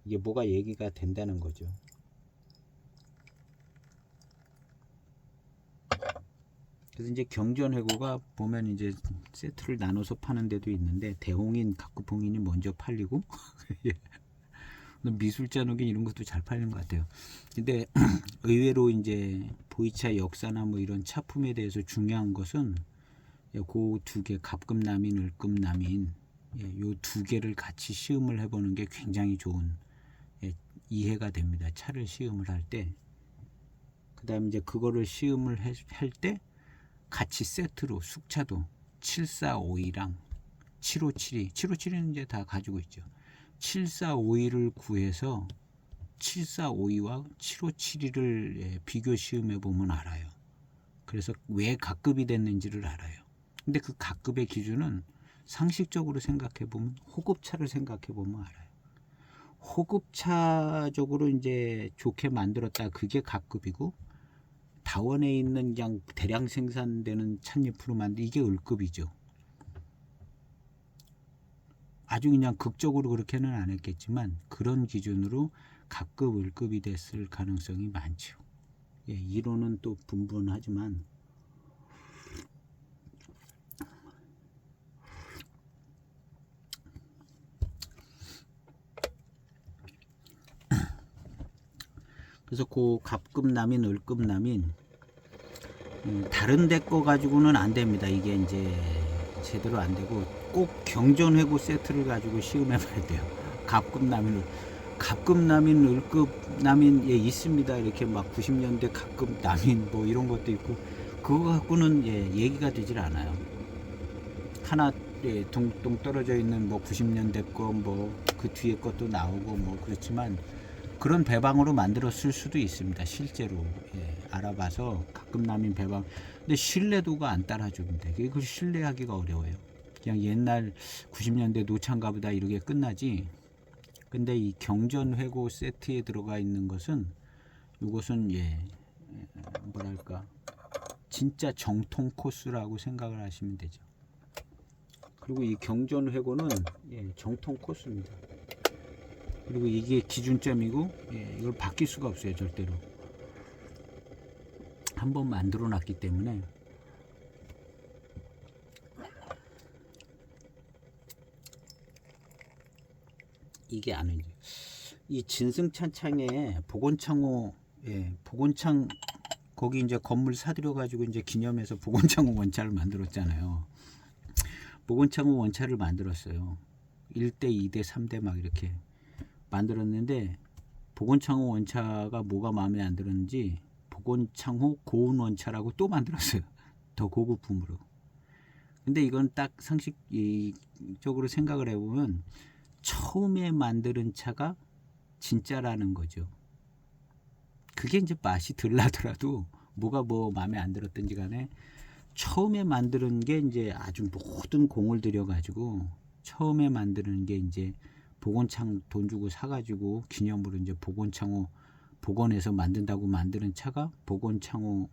이게 뭐가 얘기가 된다는 거죠. 그래서 이제 경전회고가 보면 이제 세트를 나눠서 파는 데도 있는데 대홍인, 각급홍인이 먼저 팔리고 미술잔혹인 이런 것도 잘 팔리는 것 같아요. 근데 의외로 이제 보이차 역사나 뭐 이런 차품에 대해서 중요한 것은 그 두 개, 갑급남인, 을급남인, 요 두 개를 같이 시음을 해보는 게 굉장히 좋은 이해가 됩니다. 차를 시음을 할 때. 그 다음에 이제 그거를 시음을 할 때 같이 세트로 숙차도 7452랑 757이, 757은 이제 다 가지고 있죠. 7452를 구해서 7452와 7572를 비교 시음해 보면 알아요. 그래서 왜 각급이 됐는지를 알아요. 근데 그 각급의 기준은 상식적으로 생각해 보면 호급차를 생각해 보면 알아요. 호급차적으로 이제 좋게 만들었다, 그게 각급이고, 다원에 있는 그냥 대량 생산되는 찻잎으로 만든 이게 을급이죠. 아주 그냥 극적으로 그렇게는 안 했겠지만 그런 기준으로 각급 을급이 됐을 가능성이 많죠. 이론은 또 분분하지만 그래서 그 갑급남인, 을급남인 다른 데 거 가지고는 안 됩니다. 이게 이제 제대로 안 되고 꼭 경전회고 세트를 가지고 시음해 봐야 돼요. 갑급남인, 갑급남인, 을급남인 있습니다. 이렇게 막 90년대 갑급남인 뭐 이런 것도 있고 그거 갖고는 얘기가 되질 않아요. 하나 둥둥 떨어져 있는 뭐 90년대 거 뭐 그 뒤에 것도 나오고 뭐 그렇지만 그런 배방으로 만들었을 수도 있습니다. 실제로 알아봐서 갑급남인 배방. 근데 신뢰도가 안 따라줍니다. 그걸 신뢰하기가 어려워요. 그냥 옛날 90년대 노창가보다 이렇게 끝나지. 근데 이 경전회고 세트에 들어가 있는 것은 이것은 뭐랄까 진짜 정통 코스라고 생각을 하시면 되죠. 그리고 이 경전회고는 정통 코스입니다. 그리고 이게 기준점이고 이걸 바뀔 수가 없어요. 절대로 한번 만들어 놨기 때문에. 이게 아니죠. 이 진승찬창에 복원창호, 복원창 거기 이제 건물 사들여 가지고 이제 기념해서 복원창호 원차를 만들었잖아요. 복원창호 원차를 만들었어요. 1대, 2대, 3대 막 이렇게 만들었는데 복원창호 원차가 뭐가 마음에 안 들었는지 복원창호 고운 원차라고 또 만들었어요. 더 고급품으로. 근데 이건 딱 상식적으로 생각을 해보면 처음에 만드는 차가 진짜라는 거죠. 그게 이제 맛이 덜 나더라도 뭐가 뭐 마음에 안 들었든지 간에 처음에 만드는 게 이제 아주 모든 공을 들여 가지고 처음에 만드는 게 이제 복원창 돈 주고 사가지고 기념으로 이제 복원창호 복원해서 만든다고 만드는 차가 복원창호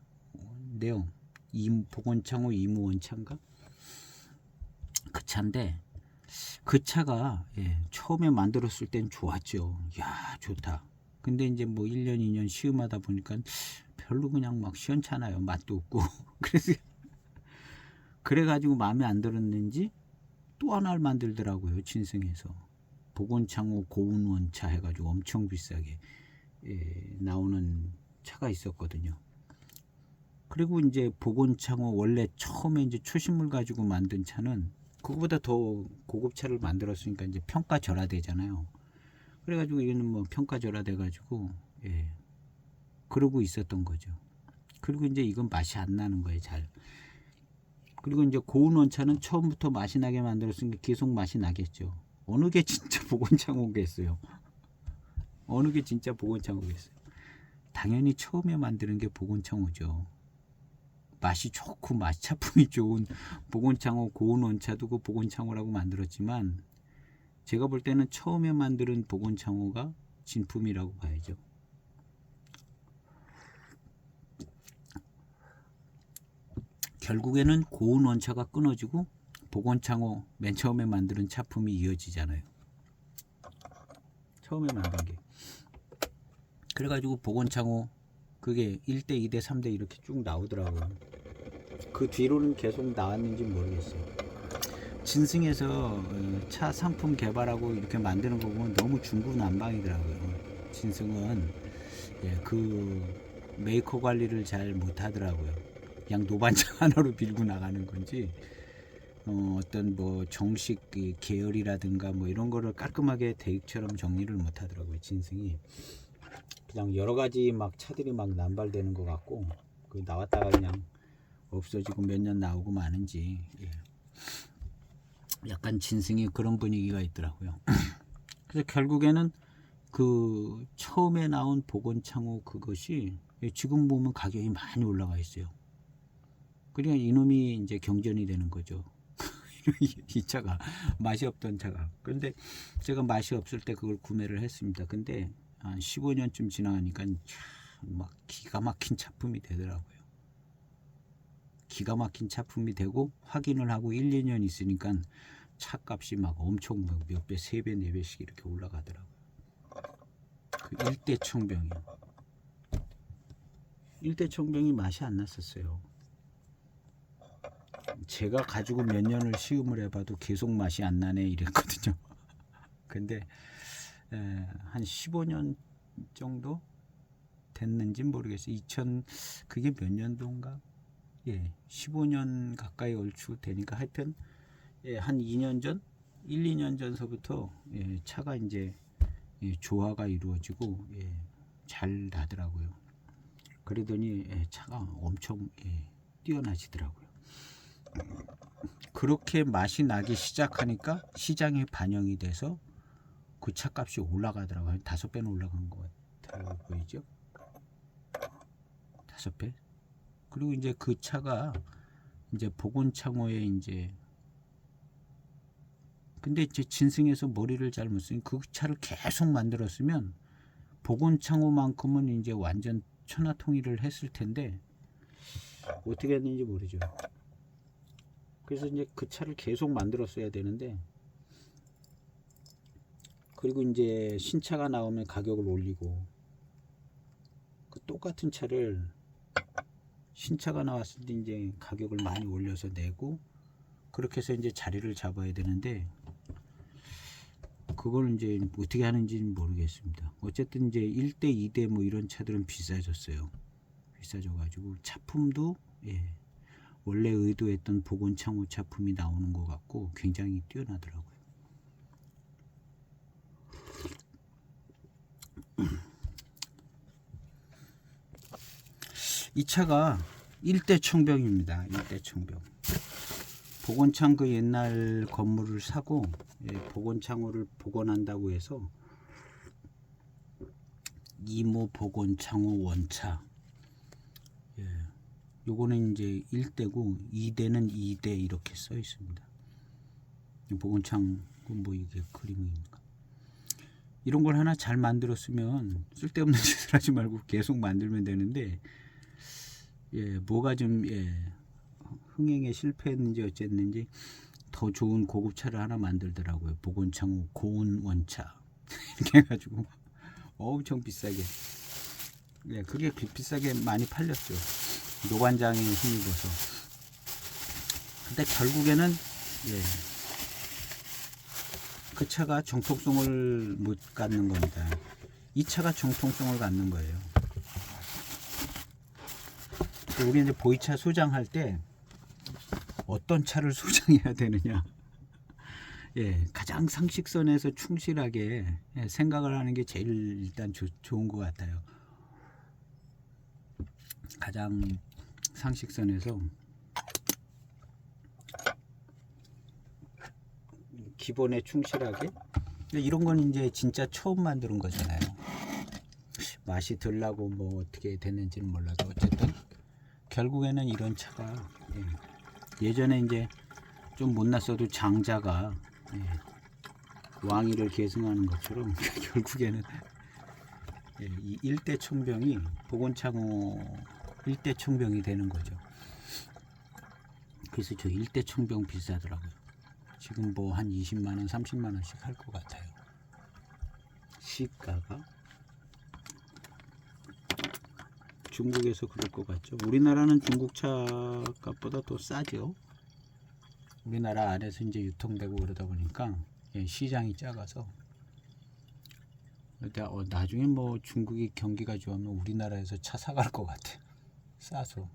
내용 복원창호 이무원차인가 그 차인데 그 차가 처음에 만들었을 땐 좋았죠. 야 좋다. 근데 이제 뭐 1년 2년 시음하다 보니까 별로 그냥 막 시원찮아요. 맛도 없고 그래서 그래가지고 마음에 안 들었는지 또 하나를 만들더라고요. 진승에서 복원창호 고운원차 해가지고 엄청 비싸게 나오는 차가 있었거든요. 그리고 이제 복원창호 원래 처음에 이제 초심을 가지고 만든 차는 그거보다 더 고급차를 만들었으니까 이제 평가절하되잖아요. 그래가지고 이거는 뭐 평가절하돼가지고 그러고 있었던 거죠. 그리고 이제 이건 맛이 안 나는 거예요, 잘. 그리고 이제 고운 원차는 처음부터 맛이 나게 만들었으니까 계속 맛이 나겠죠. 어느 게 진짜 복원창호겠어요? 어느 게 진짜 복원창호겠어요? 당연히 처음에 만드는 게 복원창호죠. 맛이 좋고 맛 차품이 좋은 복원창호 고운 원차도 그 복원창호라고 만들었지만 제가 볼 때는 처음에 만드는 복원창호가 진품이라고 봐야죠. 결국에는 고운 원차가 끊어지고 복원창호 맨 처음에 만드는 차품이 이어지잖아요. 처음에 만든 게. 그래가지고 복원창호 그게 1대, 2대, 3대 이렇게 쭉 나오더라고요. 그 뒤로는 계속 나왔는지 모르겠어요. 진승에서 차 상품 개발하고 이렇게 만드는 거 보면 너무 중구난방이더라고요. 진승은 그 메이커 관리를 잘 못하더라고요. 그냥 노반장 하나로 밀고 나가는 건지 어떤 뭐 정식 계열이라든가 뭐 이런 거를 깔끔하게 대익처럼 정리를 못하더라고요. 진승이 그냥 여러 가지 막 차들이 막 남발되는 것 같고 그 나왔다가 그냥 없어지고 몇 년 나오고 마는지 약간 진승이 그런 분위기가 있더라고요. 그래서 결국에는 그 처음에 나온 복원창호 그것이 지금 보면 가격이 많이 올라가 있어요. 그러니까 이놈이 이제 경전이 되는 거죠. 이 차가 맛이 없던 차가. 그런데 제가 맛이 없을 때 그걸 구매를 했습니다. 근데 한 15년쯤 지나가니까 막 기가 막힌 차품이 되더라고요. 기가 막힌 차품이 되고 확인을 하고 1, 2년 있으니까 차값이 막 엄청 몇 배, 3배, 4배씩 이렇게 올라가더라고요. 그 일대청병이. 일대청병이 맛이 안 났었어요. 제가 가지고 몇 년을 시음을 해봐도 계속 맛이 안 나네 이랬거든요. 근데 한 15년 정도 됐는지 모르겠어요. 그게 몇 년도인가? 15년 가까이 얼추 되니까 하여튼 한 2년 전, 1, 2년 전서부터 차가 이제 조화가 이루어지고 잘 나더라고요. 그러더니 차가 엄청 뛰어나지더라고요. 그렇게 맛이 나기 시작하니까 시장에 반영이 돼서 그 차값이 올라가더라고요. 한 5배는 올라간 것 같아요. 보이죠? 5배? 그리고 이제 그 차가 이제 복원창호에 이제 근데 이제 진승에서 머리를 잘 못 쓰니 그 차를 계속 만들었으면 복원창호만큼은 이제 완전 천하통일을 했을 텐데 어떻게 했는지 모르죠. 그래서 이제 그 차를 계속 만들었어야 되는데 그리고 이제 신차가 나오면 가격을 올리고 그 똑같은 차를 신차가 나왔을 때 이제 가격을 많이 올려서 내고 그렇게 해서 이제 자리를 잡아야 되는데 그걸 이제 어떻게 하는지는 모르겠습니다. 어쨌든 이제 1대, 2대 뭐 이런 차들은 비싸졌어요. 비싸져 가지고 차품도 원래 의도했던 복원창호 차품이 나오는 것 같고 굉장히 뛰어나더라고요. 이 차가 1대 청병입니다. 1대 청병. 복원창 그 옛날 건물을 사고 복원창호를 복원한다고 해서 이모 복원창호 원차. 요거는 이제 1대고 2대는 2대 이렇게 써 있습니다. 복원창 뭐 이게 그림입니까? 이런 걸 하나 잘 만들었으면 쓸데없는 짓을 하지 말고 계속 만들면 되는데 뭐가 좀 흥행에 실패했는지 어쨌는지 더 좋은 고급차를 하나 만들더라고요. 복원창호 고운 원차 이렇게 해가지고 엄청 비싸게 그게 비싸게 많이 팔렸죠. 노관장에 힘입어서. 근데 결국에는 그 차가 정통성을 못 갖는 겁니다. 이 차가 정통성을 갖는 거예요. 우리 이제 보이차 소장할 때 어떤 차를 소장해야 되느냐 가장 상식선에서 충실하게 생각을 하는 게 제일 일단 좋은 것 같아요. 가장 상식선에서 기본에 충실하게 이런 건 이제 진짜 처음 만드는 거잖아요. 맛이 덜 나고 뭐 어떻게 됐는지는 몰라도 어쨌든 결국에는 이런 차가 예전에 이제 좀 못났어도 장자가 왕위를 계승하는 것처럼 결국에는 이 1대 청병이 복원창호 1대 청병이 되는 거죠. 그래서 저 일대 청병 비싸더라고요. 지금 뭐 한 20만원 30만원씩 할 것 같아요, 시가가. 중국에서 그럴 것 같죠. 우리나라는 중국차 값보다 더 싸죠. 우리나라 안에서 이제 유통되고 그러다 보니까 시장이 작아서. 나중에 뭐 중국이 경기가 좋으면 우리나라에서 차 사갈 것 같아, 싸서.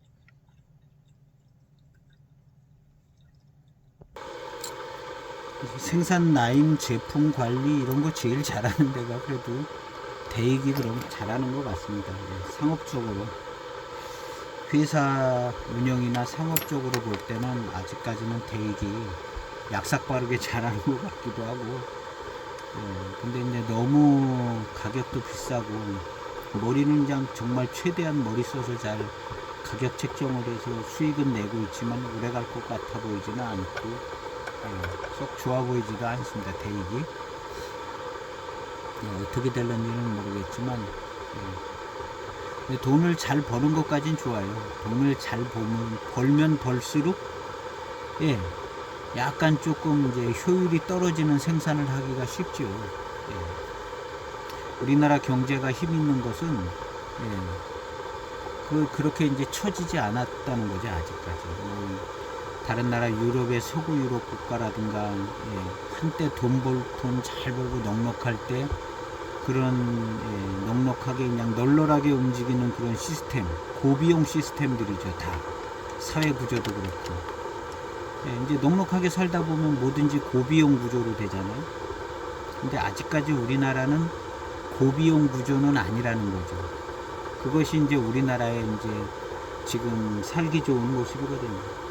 생산 라인 제품 관리 이런 거 제일 잘하는 데가 그래도 대익이 그럼 잘하는 것 같습니다. 상업적으로 회사 운영이나 상업적으로 볼 때는 아직까지는 대익이 약삭빠르게 잘하는 것 같기도 하고. 근데 이제 너무 가격도 비싸고, 머리는 그냥 정말 최대한 머리 써서 잘 가격 책정을 해서 수익은 내고 있지만 오래 갈 것 같아 보이지는 않고, 썩 좋아 보이지도 않습니다, 대익이. 어떻게 될런지는 모르겠지만, 돈을 잘 버는 것까진 좋아요. 돈을 잘 벌면 벌수록 약간 조금 이제 효율이 떨어지는 생산을 하기가 쉽죠. 우리나라 경제가 힘 있는 것은 그렇게 이제 처지지 않았다는 거죠, 아직까지. 다른 나라 유럽의 서구 유럽 국가라든가 한때 돈 잘 벌고 넉넉할 때 그런 넉넉하게 그냥 널널하게 움직이는 그런 시스템, 고비용 시스템들이죠. 다 사회 구조도 그렇고. 이제 넉넉하게 살다 보면 뭐든지 고비용 구조로 되잖아요. 근데 아직까지 우리나라는 고비용 구조는 아니라는 거죠. 그것이 이제 우리나라의 이제 지금 살기 좋은 모습이거든요.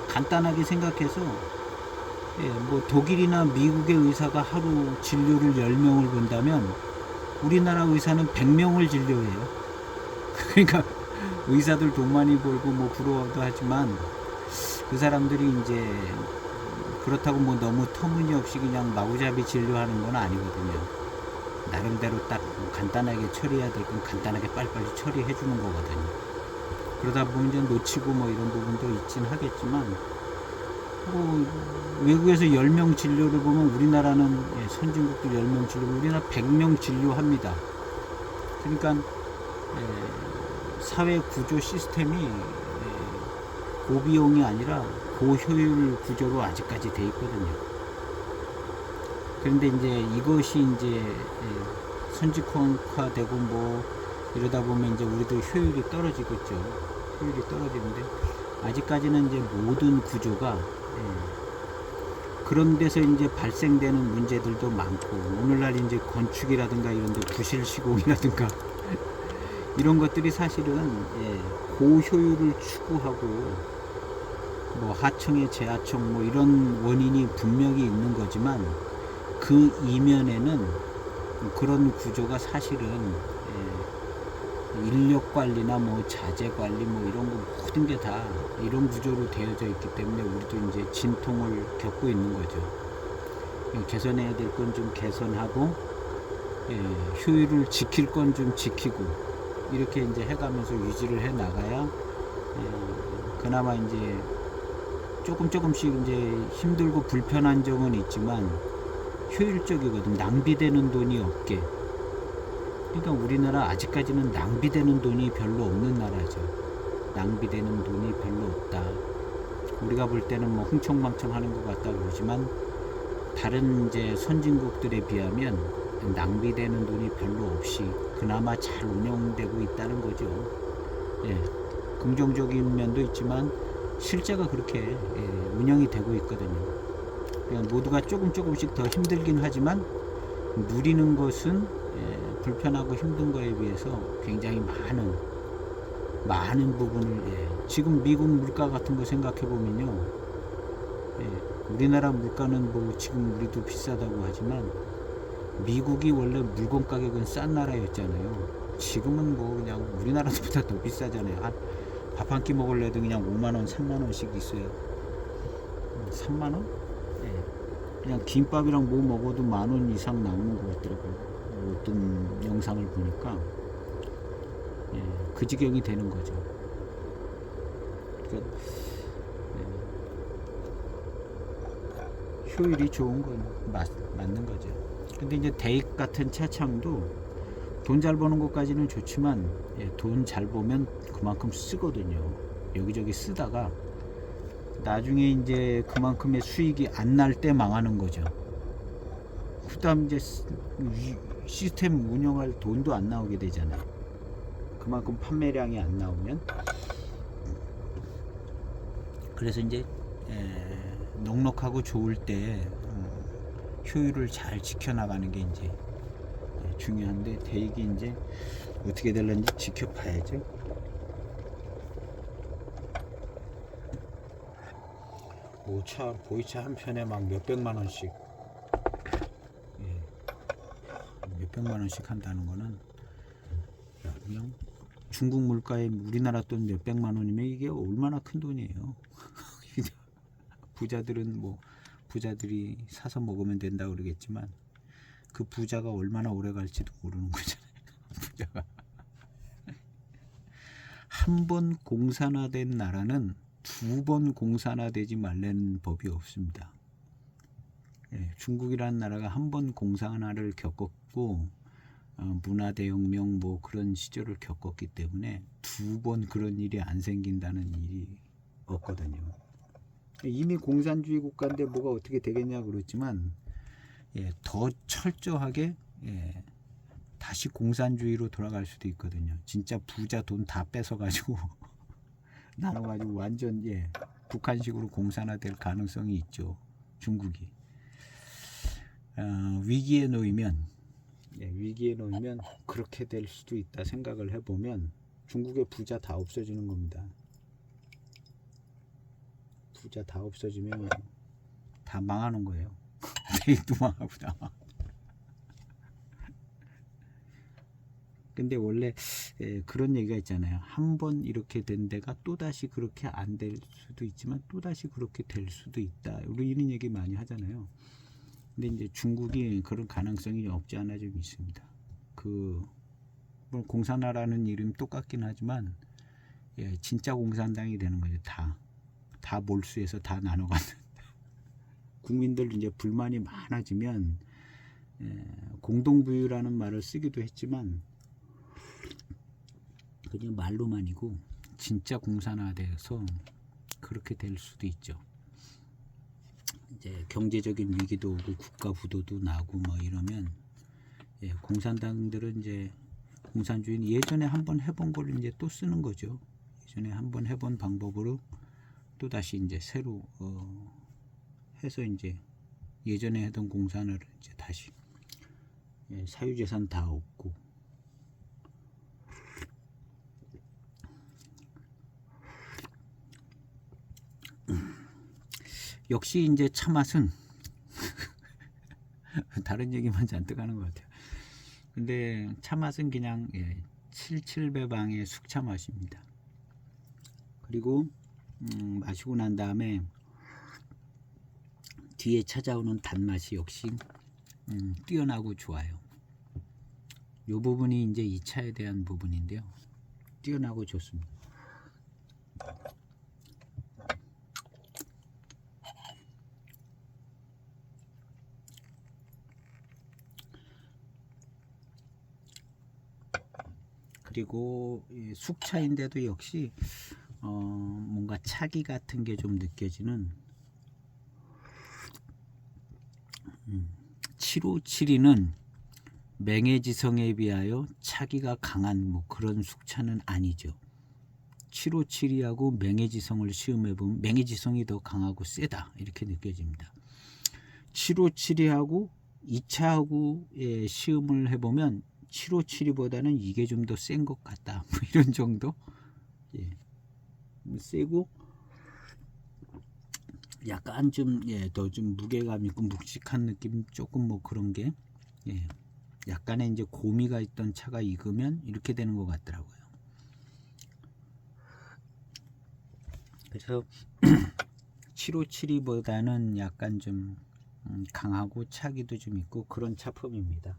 간단하게 생각해서 뭐 독일이나 미국의 의사가 하루 진료를 10명을 본다면 우리나라 의사는 100명을 진료해요. 그러니까 의사들 돈 많이 벌고 뭐 부러워도 하지만 그 사람들이 이제 그렇다고 뭐 너무 터무니없이 그냥 마구잡이 진료하는 건 아니거든요. 나름대로 딱 간단하게 처리해야 될 건 간단하게 빨리빨리 처리해 주는 거거든요. 그러다 보면 이제 놓치고 뭐 이런 부분도 있긴 하겠지만, 뭐 외국에서 10명 진료를 보면 우리나라는 선진국들 10명 진료, 우리나라 100명 진료합니다. 그러니까 사회 구조 시스템이 고비용이 아니라 고효율 구조로 아직까지 돼 있거든요. 그런데 이제 이것이 이제 선진국화되고 뭐 이러다 보면 이제 우리도 효율이 떨어지고 있죠. 효율이 떨어지는데 아직까지는 이제 모든 구조가 그런 데서 이제 발생되는 문제들도 많고, 오늘날 이제 건축이라든가 이런 데 부실 시공이라든가 이런 것들이 사실은 고효율을 추구하고 뭐 하청의 재하청 뭐 이런 원인이 분명히 있는 거지만, 그 이면에는 그런 구조가 사실은 인력 관리나 뭐 자재 관리 뭐 이런 거 모든 게 다 이런 구조로 되어져 있기 때문에 우리도 이제 진통을 겪고 있는 거죠. 개선해야 될 건 좀 개선하고, 효율을 지킬 건 좀 지키고, 이렇게 이제 해가면서 유지를 해 나가야 그나마 이제 조금씩 이제 힘들고 불편한 점은 있지만 효율적이거든. 낭비되는 돈이 없게. 그러니까 우리나라 아직까지는 낭비되는 돈이 별로 없는 나라죠. 낭비되는 돈이 별로 없다. 우리가 볼 때는 뭐 흥청망청 하는 것 같다 그러지만, 다른 이제 선진국들에 비하면 낭비되는 돈이 별로 없이 그나마 잘 운영되고 있다는 거죠. 긍정적인 면도 있지만 실제가 그렇게 운영이 되고 있거든요. 그냥 모두가 조금씩 더 힘들긴 하지만 누리는 것은 불편하고 힘든 거에 비해서 굉장히 많은 부분을 지금 미국 물가 같은 거 생각해 보면요, 우리나라 물가는 뭐 지금 우리도 비싸다고 하지만 미국이 원래 물건 가격은 싼 나라였잖아요. 지금은 뭐 그냥 우리나라보다 더 비싸잖아요. 밥 한 끼 먹을래도 그냥 5만원 3만원씩 있어요. 3만원? 그냥 김밥이랑 뭐 먹어도 10,000원 이상 나오는 것 같더라고요. 어떤 영상을 보니까 그 지경이 되는 거죠. 그러니까 효율이 좋은 건 맞는 거죠. 근데 이제 대익 같은 차창도 돈 잘 버는 것까지는 좋지만 돈 잘 보면 그만큼 쓰거든요. 여기저기 쓰다가 나중에 이제 그만큼의 수익이 안 날 때 망하는 거죠. 그다음 이제 시스템 운영할 돈도 안 나오게 되잖아요. 그만큼 판매량이 안 나오면. 그래서 이제 넉넉하고 좋을 때 효율을 잘 지켜나가는 게 이제 중요한데, 대익이 이제 어떻게 될는지 지켜봐야죠. 차 보이차 한 편에 막 몇백만 원씩, 몇백만 원씩 한다는 거는 그냥 중국 물가에 우리나라 돈 몇백만 원이면 이게 얼마나 큰 돈이에요. 부자들은 뭐 부자들이 사서 먹으면 된다고 그러겠지만 그 부자가 얼마나 오래 갈지도 모르는 거잖아요. 부자가 한 번 공산화된 나라는 두 번 공산화되지 말라는 법이 없습니다. 중국이라는 나라가 한 번 공산화를 겪었고 문화대혁명 뭐 그런 시절을 겪었기 때문에 두 번 그런 일이 안 생긴다는 일이 없거든요. 이미 공산주의 국가인데 뭐가 어떻게 되겠냐 그렇지만 더 철저하게 다시 공산주의로 돌아갈 수도 있거든요. 진짜 부자 돈 다 뺏어가지고 나눠가지고 완전 북한식으로 공산화될 가능성이 있죠. 중국이 위기에 놓이면 그렇게 될 수도 있다 생각을 해보면 중국의 부자 다 없어지는 겁니다. 부자 다 없어지면 다 망하는 거예요. 대익도 망하고 다. 근데 원래 그런 얘기가 있잖아요. 한 번 이렇게 된 데가 또다시 그렇게 안 될 수도 있지만 또다시 그렇게 될 수도 있다. 우리 이런 얘기 많이 하잖아요. 근데 이제 중국이 그런 가능성이 없지 않아 좀 있습니다. 공산화라는 이름이 똑같긴 하지만 진짜 공산당이 되는 거죠. 다 몰수해서 다 나눠가는. 국민들 이제 불만이 많아지면 공동부유라는 말을 쓰기도 했지만 그냥 말로만이고 진짜 공산화돼서 그렇게 될 수도 있죠. 이제 경제적인 위기도 오고 국가 부도도 나고 뭐 이러면 공산당들은 이제 공산주의는 예전에 한번 해본 걸 이제 또 쓰는 거죠. 예전에 한번 해본 방법으로 또 다시 이제 새로 해서 이제 예전에 하던 공산화를 이제 다시 사유재산 다 얻고 역시 이제 차 맛은 다른 얘기만 잔뜩 하는 것 같아요. 근데 차 맛은 그냥 77배방의 숙차 맛입니다. 그리고 마시고 난 다음에 뒤에 찾아오는 단맛이 역시 뛰어나고 좋아요. 이 부분이 이제 이 차에 대한 부분인데요. 뛰어나고 좋습니다. 그리고 숙차인데도 역시 뭔가 차기 같은 게 좀 느껴지는 7572는 맹해지성에 비하여 차기가 강한 뭐 그런 숙차는 아니죠. 7572하고 맹해지성을 시험해보면 맹해지성이 더 강하고 세다 이렇게 느껴집니다. 7572하고 2차하고 시험을 해보면 7572보다는 이게 좀 더 센 것 같다 뭐 이런 정도. 세고 약간 좀 더 좀 무게감 있고 묵직한 느낌 조금 뭐 그런 게 약간의 이제 고미가 있던 차가 익으면 이렇게 되는 것 같더라고요. 그래서 7572보다는 약간 좀 강하고 차기도 좀 있고 그런 차품입니다.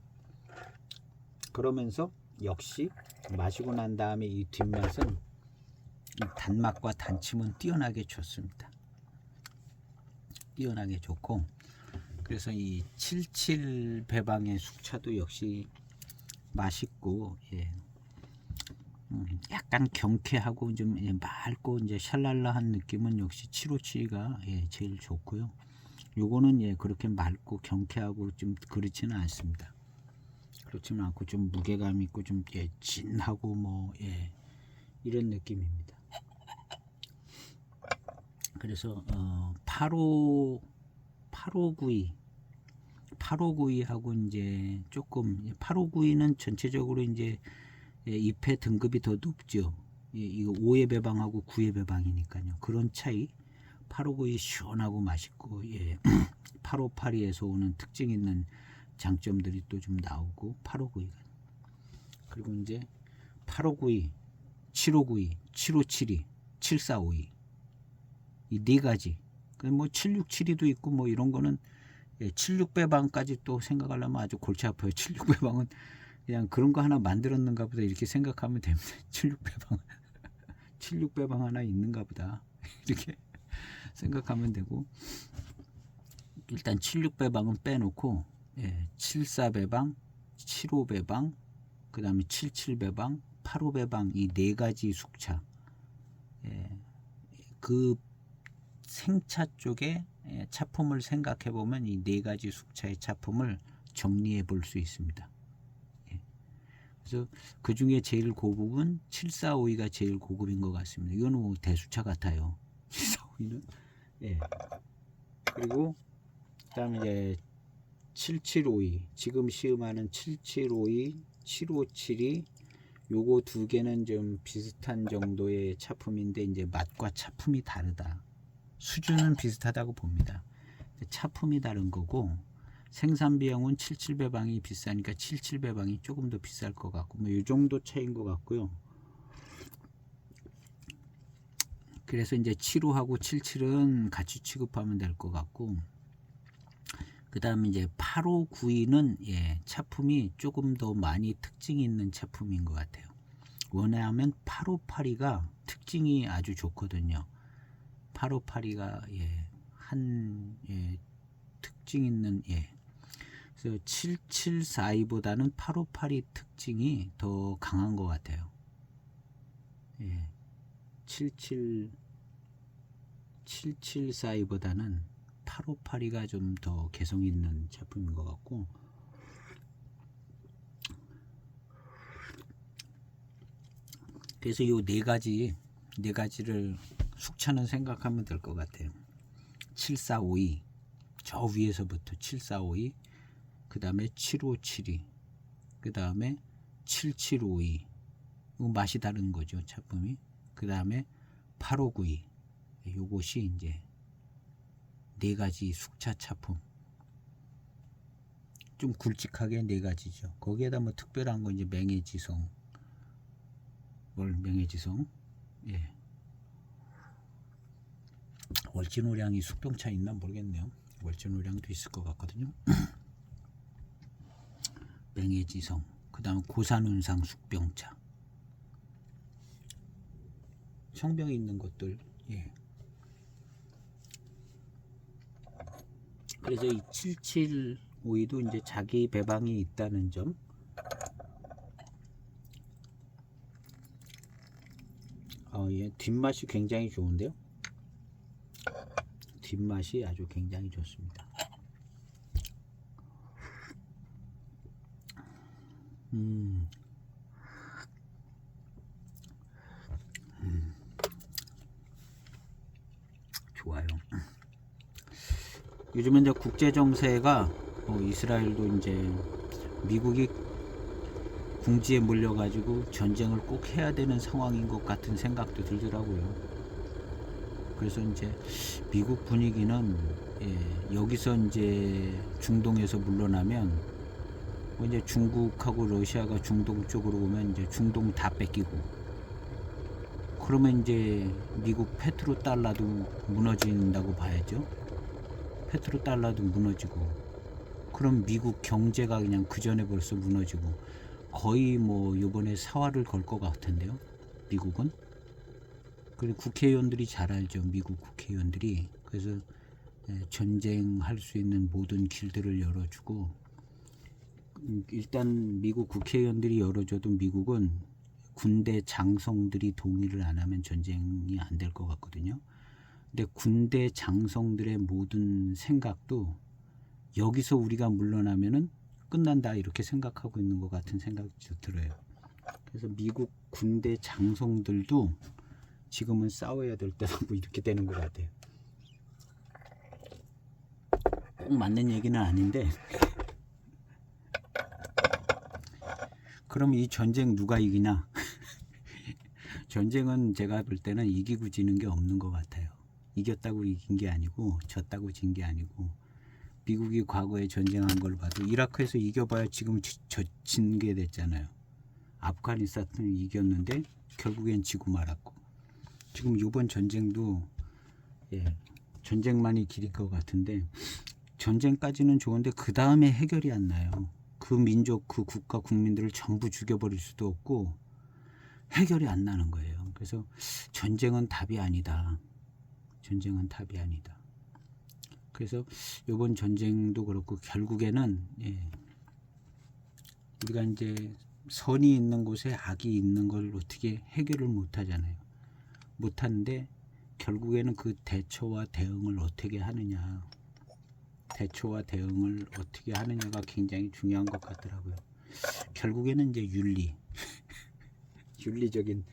그러면서 역시 마시고 난 다음에 이 뒷맛은 이 단맛과 단침은 뛰어나게 좋습니다. 뛰어나게 좋고 그래서 이 77 배방의 숙차도 역시 맛있고, 예. 약간 경쾌하고 좀 맑고 이제 샬랄라한 느낌은 역시 757가 예, 제일 좋고요. 요거는 예, 그렇게 맑고 경쾌하고 좀 그렇지는 않습니다. 그렇지는 않고 좀 무게감 있고 좀 예, 진하고 뭐 예, 이런 느낌입니다. 그래서 8592하고 이제 조금 8592는 전체적으로 이제 예, 잎의 등급이 더 높죠. 예, 이거 5의 배방하고 9의 배방이니까요. 그런 차이. 8592 시원하고 맛있고 예. 8582에서 오는 특징 있는 장점들이 또 좀 나오고 8592가 그리고 이제 8592, 7592, 7572, 7452 이 네 가지. 뭐 7672도 있고 뭐 이런 거는 예, 76배방까지 또 생각하려면 아주 골치 아파요. 76배방은 그냥 그런 거 하나 만들었는가 보다 이렇게 생각하면 됩니다. 76배방 76배방 하나 있는가 보다 이렇게 생각하면 되고 일단 76배방은 빼놓고 예, 74배방, 75배방, 그 다음에 77배방, 85배방 이 네 가지 숙차 예, 그 생차 쪽에 예, 차품을 생각해 보면 이 네 가지 숙차의 차품을 정리해 볼 수 있습니다. 예. 그래서 그 중에 제일 고급은 7452가 제일 고급인 것 같습니다. 이거는 뭐 대수차 같아요. 7452는 예. 그리고 그다음에 이제 7752 지금 시음하는 7752, 7572 요거 두 개는 좀 비슷한 정도의 차품인데 이제 맛과 차품이 다르다. 수준은 비슷하다고 봅니다. 차품이 다른 거고 생산 비용은 77배방이 비싸니까 77배방이 조금 더 비쌀 것 같고 뭐 이 정도 차이인 것 같고요. 그래서 이제 75하고 77은 같이 취급하면 될 것 같고 그 다음에 이제 8592는 예, 차품이 조금 더 많이 특징이 있는 차품인 것 같아요. 왜냐하면 8582가 특징이 아주 좋거든요. 8582가 예, 한 예, 특징 있는 예. 그래서 7742보다는 8582 특징이 더 강한 것 같아요. 예. 7742보다는 8582가 좀 더 개성 있는 제품인 것 같고 그래서 이 네 가지를 숙차는 생각하면 될 것 같아요. 7452 저 위에서부터 7452 그 다음에 7572 그 다음에 7752 맛이 다른 거죠 차품이. 그 다음에 8592 요것이 이제 네 가지 숙차 차품 좀 굵직하게 네 가지죠. 거기에다 뭐 특별한 거 이제 맹해지성 맹해지성 예. 월진오량이 숙병차 있나 모르겠네요. 월진오량도 있을 것 같거든요. 맹해지성 그 다음 고산운상 숙병차 성병이 있는 것들 예. 그래서 이 7752도 이제 자기 배방이 있다는 점 예. 뒷맛이 굉장히 좋은데요. 뒷맛이 아주 굉장히 좋습니다. 좋아요. 요즘은 이제 국제 정세가 이스라엘도 이제 미국이 궁지에 몰려가지고 전쟁을 꼭 해야 되는 상황인 것 같은 생각도 들더라고요. 그래서 이제 미국 분위기는 예, 여기서 이제 중동에서 물러나면 이제 중국하고 러시아가 중동 쪽으로 오면 이제 중동 다 뺏기고 그러면 이제 미국 페트로 달러도 무너진다고 봐야죠. 페트로 달러도 무너지고 그럼 미국 경제가 그냥 그 전에 벌써 무너지고 거의 뭐 이번에 사활을 걸 것 같은데요. 미국은. 그리고 국회의원들이 잘 알죠. 미국 국회의원들이. 그래서 전쟁할 수 있는 모든 길들을 열어주고, 일단 미국 국회의원들이 열어줘도 미국은 군대 장성들이 동의를 안 하면 전쟁이 안 될 것 같거든요. 근데 군대 장성들의 모든 생각도 여기서 우리가 물러나면은 끝난다 이렇게 생각하고 있는 것 같은 생각이 들어요. 그래서 미국 군대 장성들도 지금은 싸워야 될 때라고 이렇게 되는 것 같아요. 꼭 맞는 얘기는 아닌데, 그럼 이 전쟁 누가 이기냐? 전쟁은 제가 볼 때는 이기고 지는 게 없는 것 같아요. 이겼다고 이긴 게 아니고 졌다고 진 게 아니고, 미국이 과거에 전쟁한 걸 봐도 이라크에서 이겨봐야 지금 진 게 됐잖아요. 아프가니스탄을 이겼는데 결국엔 지고 말았고, 지금 이번 전쟁도 전쟁만이 길일 것 같은데, 전쟁까지는 좋은데 그 다음에 해결이 안 나요. 그 민족, 그 국가, 국민들을 전부 죽여버릴 수도 없고 해결이 안 나는 거예요. 그래서 전쟁은 답이 아니다. 전쟁은 답이 아니다. 그래서 이번 전쟁도 그렇고 결국에는 우리가 이제 선이 있는 곳에 악이 있는 걸 어떻게 해결을 못 하잖아요. 못 하는데 결국에는 그 대처와 대응을 어떻게 하느냐, 대처와 대응을 어떻게 하느냐가 굉장히 중요한 것 같더라고요. 결국에는 이제 윤리적인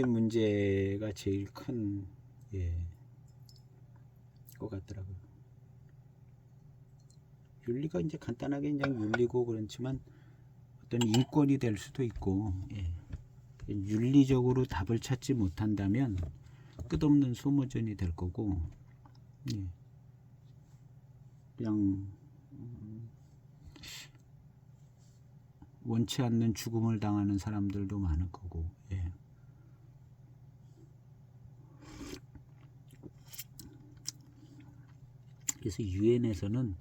문제가 제일 큰 것 같더라고요. 윤리가 이제 간단하게 그냥 윤리고 그렇지만 어떤 인권이 될 수도 있고, 윤리적으로 답을 찾지 못한다면 끝없는 소모전이 될 거고, 그냥 원치 않는 죽음을 당하는 사람들도 많을 거고. 그래서 유엔에서는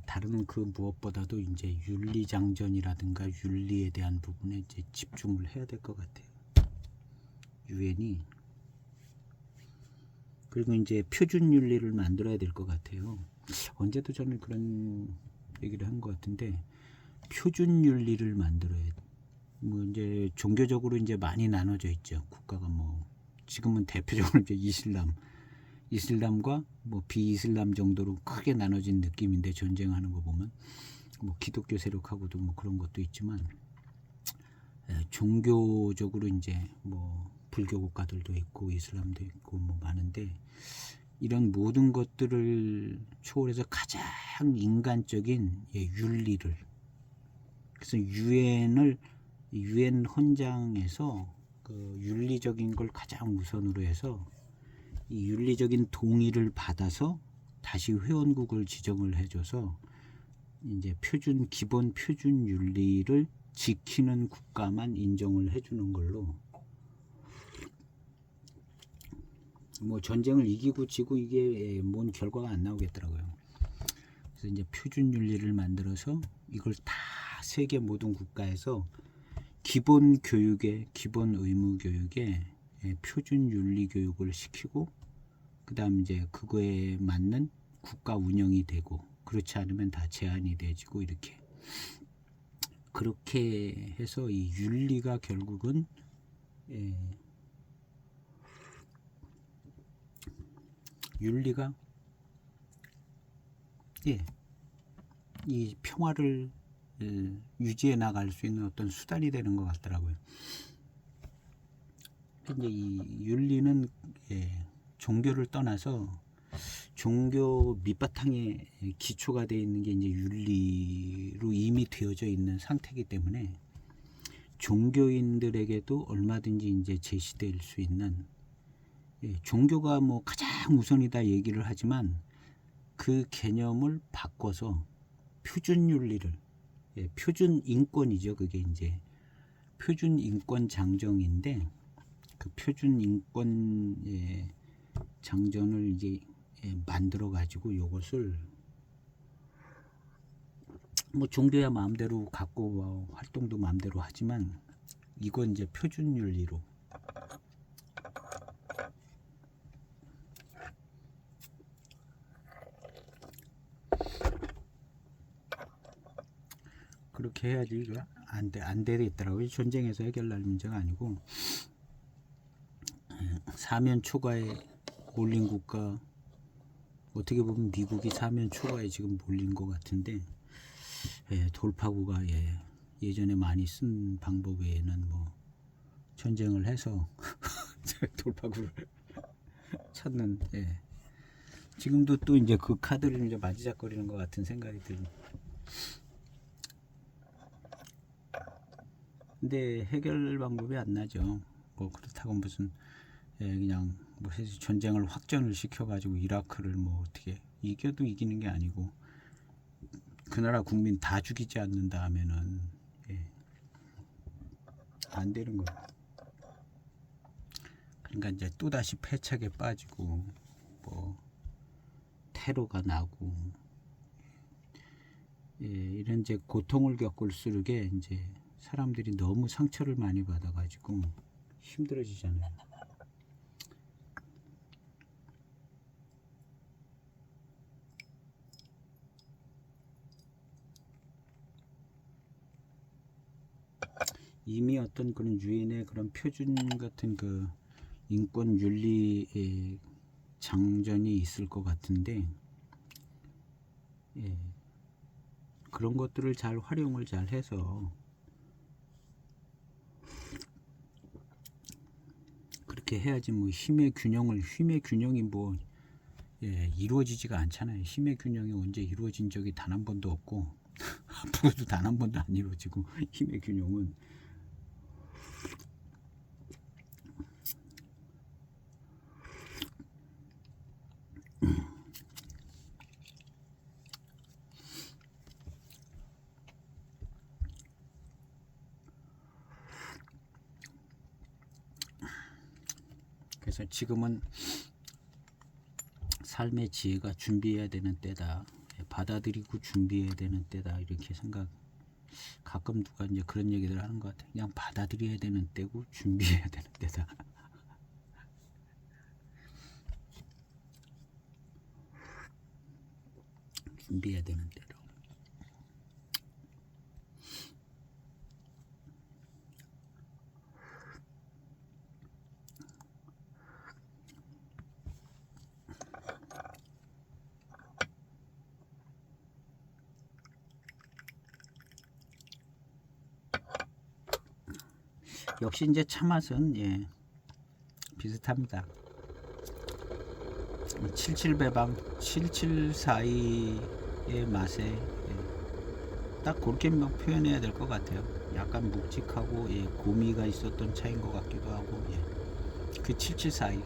다른 그 무엇보다도 이제 윤리장전이라든가 윤리에 대한 부분에 이제 집중을 해야 될 것 같아요. 유엔이. 그리고 이제 표준 윤리를 만들어야 될 것 같아요. 언제도 저는 그런 얘기를 한 것 같은데, 표준 윤리를 만들어야 돼. 뭐 이제 종교적으로 이제 많이 나눠져 있죠. 국가가 뭐 지금은 대표적으로 이제 이슬람과 뭐 비이슬람 정도로 크게 나눠진 느낌인데, 전쟁하는 거 보면 뭐 기독교 세력하고도 뭐 그런 것도 있지만, 종교적으로 이제 뭐 불교 국가들도 있고 이슬람도 있고 뭐 많은데, 이런 모든 것들을 초월해서 가장 인간적인 윤리를, 그래서 유엔 헌장에서 그 윤리적인 걸 가장 우선으로 해서 이 윤리적인 동의를 받아서 다시 회원국을 지정을 해줘서 이제 기본 표준 윤리를 지키는 국가만 인정을 해주는 걸로, 뭐 전쟁을 이기고 지고 이게 뭔 결과가 안 나오겠더라고요. 그래서 이제 표준 윤리를 만들어서 이걸 다 세계 모든 국가에서 기본 교육에, 기본 의무 교육에 표준 윤리 교육을 시키고, 그 다음 이제 그거에 맞는 국가 운영이 되고, 그렇지 않으면 다 제한이 돼지고, 이렇게 그렇게 해서 이 윤리가 결국은 윤리가 이 평화를 유지해 나갈 수 있는 어떤 수단이 되는 것 같더라고요. 이제 이 윤리는 종교를 떠나서 종교 밑바탕에 기초가 되어 있는 게 이제 윤리로 이미 되어져 있는 상태이기 때문에, 종교인들에게도 얼마든지 이제 제시될 수 있는, 종교가 뭐 가장 우선이다 얘기를 하지만 그 개념을 바꿔서 표준 윤리를, 표준 인권이죠. 그게 이제 표준 인권 장정인데, 그 표준 인권 장전을 이제 만들어 가지고 이것을 뭐 종교야 마음대로 갖고 활동도 마음대로 하지만, 이건 이제 표준 윤리로 그렇게 해야지. 이거 안 되겠더라고요. 전쟁에서 해결날 문제가 아니고, 사면 초과에 몰린 국가, 어떻게 보면 미국이 사면 초과에 지금 몰린 것 같은데, 돌파구가 예전에 많이 쓴 방법 외에는 뭐 전쟁을 해서 돌파구를 찾는, 지금도 또 이제 그 카드를 이제 만지작거리는 것 같은 생각이 듭니다. 근데 해결 방법이 안 나죠. 뭐 그렇다고 무슨 그냥 뭐 해서 전쟁을 확전을 시켜가지고 이라크를 뭐 어떻게 이겨도 이기는 게 아니고, 그 나라 국민 다 죽이지 않는다 하면은 안 되는 거예요. 그러니까 이제 또 다시 패착에 빠지고 뭐 테러가 나고 이런 이제 고통을 겪을수록 이제 사람들이 너무 상처를 많이 받아가지고 힘들어지잖아요. 이미 어떤 그런 유엔의 그런 표준 같은 그 인권 윤리의 장전이 있을 것 같은데, 그런 것들을 잘 활용을 잘 해서 그렇게 해야지. 뭐 힘의 균형이 뭐 이루어지지가 않잖아요. 힘의 균형이 언제 이루어진 적이 단 한 번도 없고 앞으로도 단 한 번도 안 이루어지고, 힘의 균형은 그래서 지금은 삶의 지혜가 준비해야 되는 때다, 받아들이고 준비해야 되는 때다, 이렇게 생각. 가끔 누가 이제 그런 얘기를 하는 것 같아. 그냥 받아들여야 되는 때고 준비해야 되는 때다. 준비해야 되는 때로. 역시 이제 차 맛은 비슷합니다. 77배방 7742의 맛에 딱 그렇게 막 표현해야 될 것 같아요. 약간 묵직하고 고미가 있었던 차인 것 같기도 하고, 그 7742.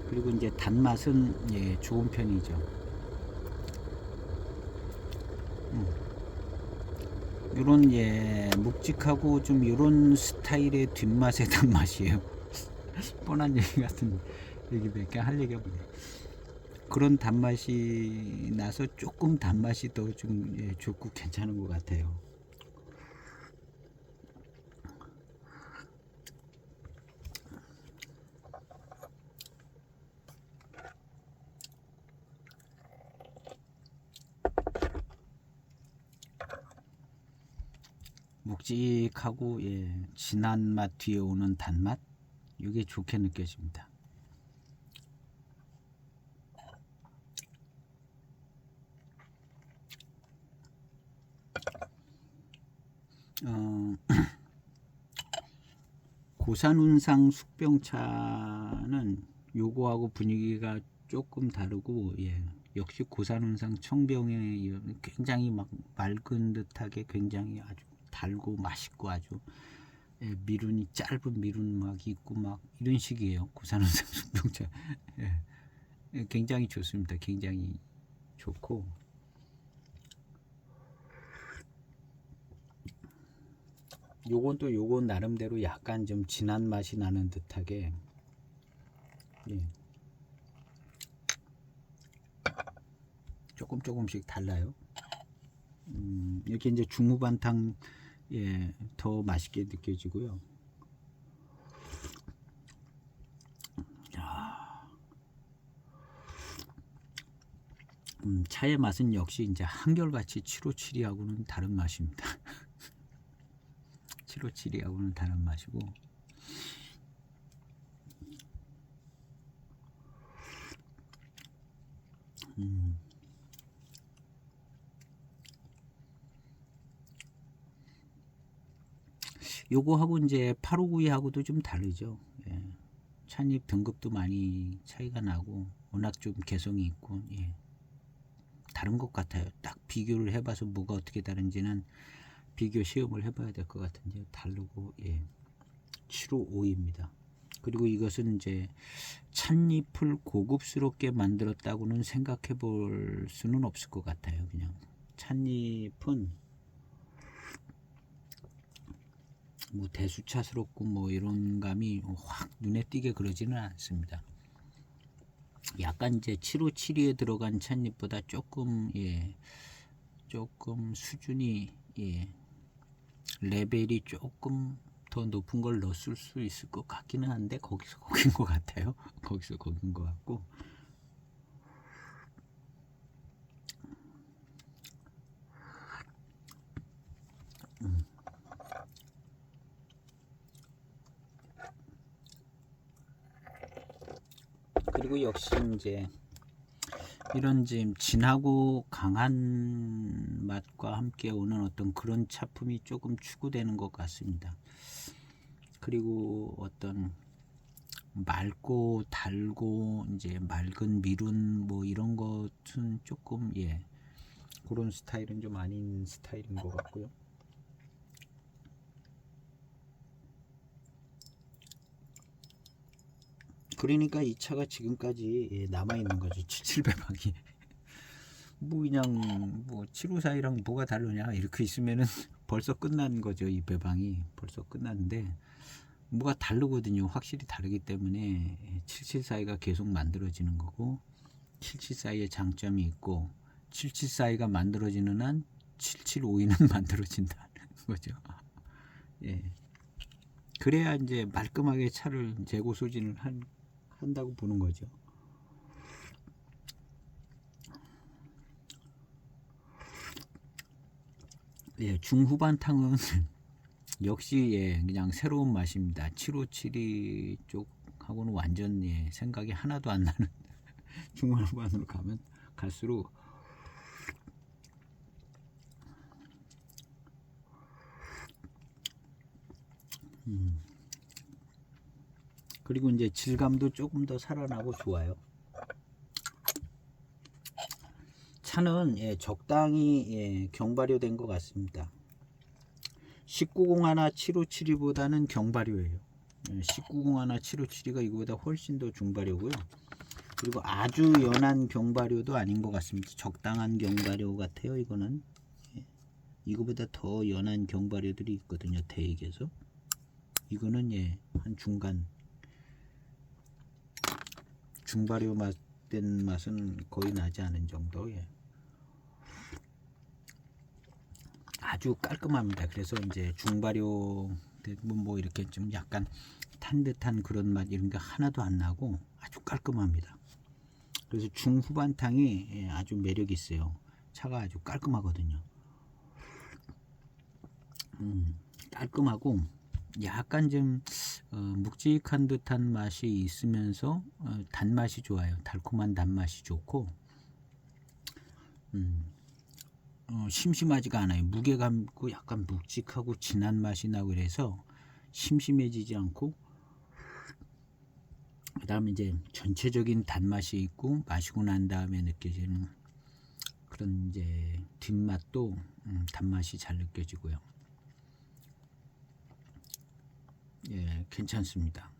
그리고 이제 단맛은 좋은 편이죠. 요런 묵직하고 좀 요런 스타일의 뒷맛의 단맛이에요. 뻔한 얘기 같은 얘기밖에 할 얘기가 뭐냐. 그런 단맛이 나서 조금 단맛이 더 좀 좋고 괜찮은 것 같아요. 묵직하고 진한 맛 뒤에 오는 단맛, 이게 좋게 느껴집니다. 고산운상 숙병차는 요거하고 분위기가 조금 다르고, 역시 고산운상 청병에 굉장히 막 맑은 듯하게 굉장히 아주 달고 맛있고 아주 미룬이 짧은 미룬 막 있고 막 이런 식이에요. 고산운상 숙병차. 굉장히 좋습니다. 굉장히 좋고, 요건 또 요건 나름대로 약간 좀 진한 맛이 나는 듯하게 조금씩 달라요. 이렇게 이제 중후반탕 더 맛있게 느껴지고요. 차의 맛은 역시 이제 한결같이 757이하고는 다른 맛입니다. 757이하고는 다른 맛이고, 요거하고 이제 859하고도 좀 다르죠. 예. 찻잎 등급도 많이 차이가 나고 워낙 좀 개성이 있고, 예. 다른 것 같아요. 딱 비교를 해봐서 뭐가 어떻게 다른지는 비교 시험을 해봐야 될 것 같은데 다르고, 예. 755입니다. 그리고 이것은 이제 찻잎을 고급스럽게 만들었다고는 생각해 볼 수는 없을 것 같아요. 그냥 찻잎은 뭐 대수차스럽고 뭐 이런 감이 확 눈에 띄게 그러지는 않습니다. 약간 이제 757에 들어간 찻잎보다 조금, 예, 조금 수준이, 예, 레벨이 조금 더 높은 걸 넣었을 수 있을 것 같기는 한데 거기서 거긴 것 같아요. 거기서 거긴 것 같고, 그리고 역시 이제 이런 지금 진하고 강한 맛과 함께 오는 어떤 그런 차품이 조금 추구되는 것 같습니다. 그리고 어떤 맑고 달고 이제 맑은 미룬 뭐 이런 것은 조금, 예, 그런 스타일은 좀 아닌 스타일인 것 같고요. 그러니까 이 차가 지금까지, 예, 남아 있는 거죠. 77배방이. 뭐 그냥 뭐 754이랑 뭐가 다르냐 이렇게 있으면은 벌써 끝난 거죠. 이 배방이 벌써 끝났는데 뭐가 다르거든요. 확실히 다르기 때문에 774가 계속 만들어지는 거고, 774의 장점이 있고 774가 만들어지는 한 775는 만들어진다는 거죠. 예. 그래야 이제 말끔하게 차를 재고 소진을 한다고 보는 거죠. 예, 중후반탕은 역시, 예, 그냥 새로운 맛입니다. 757이 쪽하고는 완전, 예, 생각이 하나도 안 나는 중후반으로 가면 갈수록 그리고 이제 질감도 조금 더 살아나고 좋아요. 차는, 예, 적당히, 예, 경발효된 것 같습니다. 1901 757보다는 경발효예요. 1901 757가 이거보다 훨씬 더 중발효고요. 그리고 아주 연한 경발효도 아닌 것 같습니다. 적당한 경발효 같아요. 이거는, 예, 이거보다 더 연한 경발효들이 있거든요. 대익에서. 이거는, 예, 한 중발효 맛된 맛은 거의 나지 않은 정도. 예. 아주 깔끔합니다. 그래서 이제 중발효 뭐 이렇게 좀 약간 탄 듯한 그런 맛 이런 게 하나도 안 나고 아주 깔끔합니다. 그래서 중후반탕이, 예, 아주 매력이 있어요. 차가 아주 깔끔하거든요. 깔끔하고 약간 좀 묵직한 듯한 맛이 있으면서 단맛이 좋아요. 달콤한 단맛이 좋고, 심심하지가 않아요. 무게감 있고 약간 묵직하고 진한 맛이 나고 그래서 심심해지지 않고, 그 다음에 이제 전체적인 단맛이 있고 마시고 난 다음에 느껴지는 그런 이제 뒷맛도, 단맛이 잘 느껴지고요. 예, 괜찮습니다.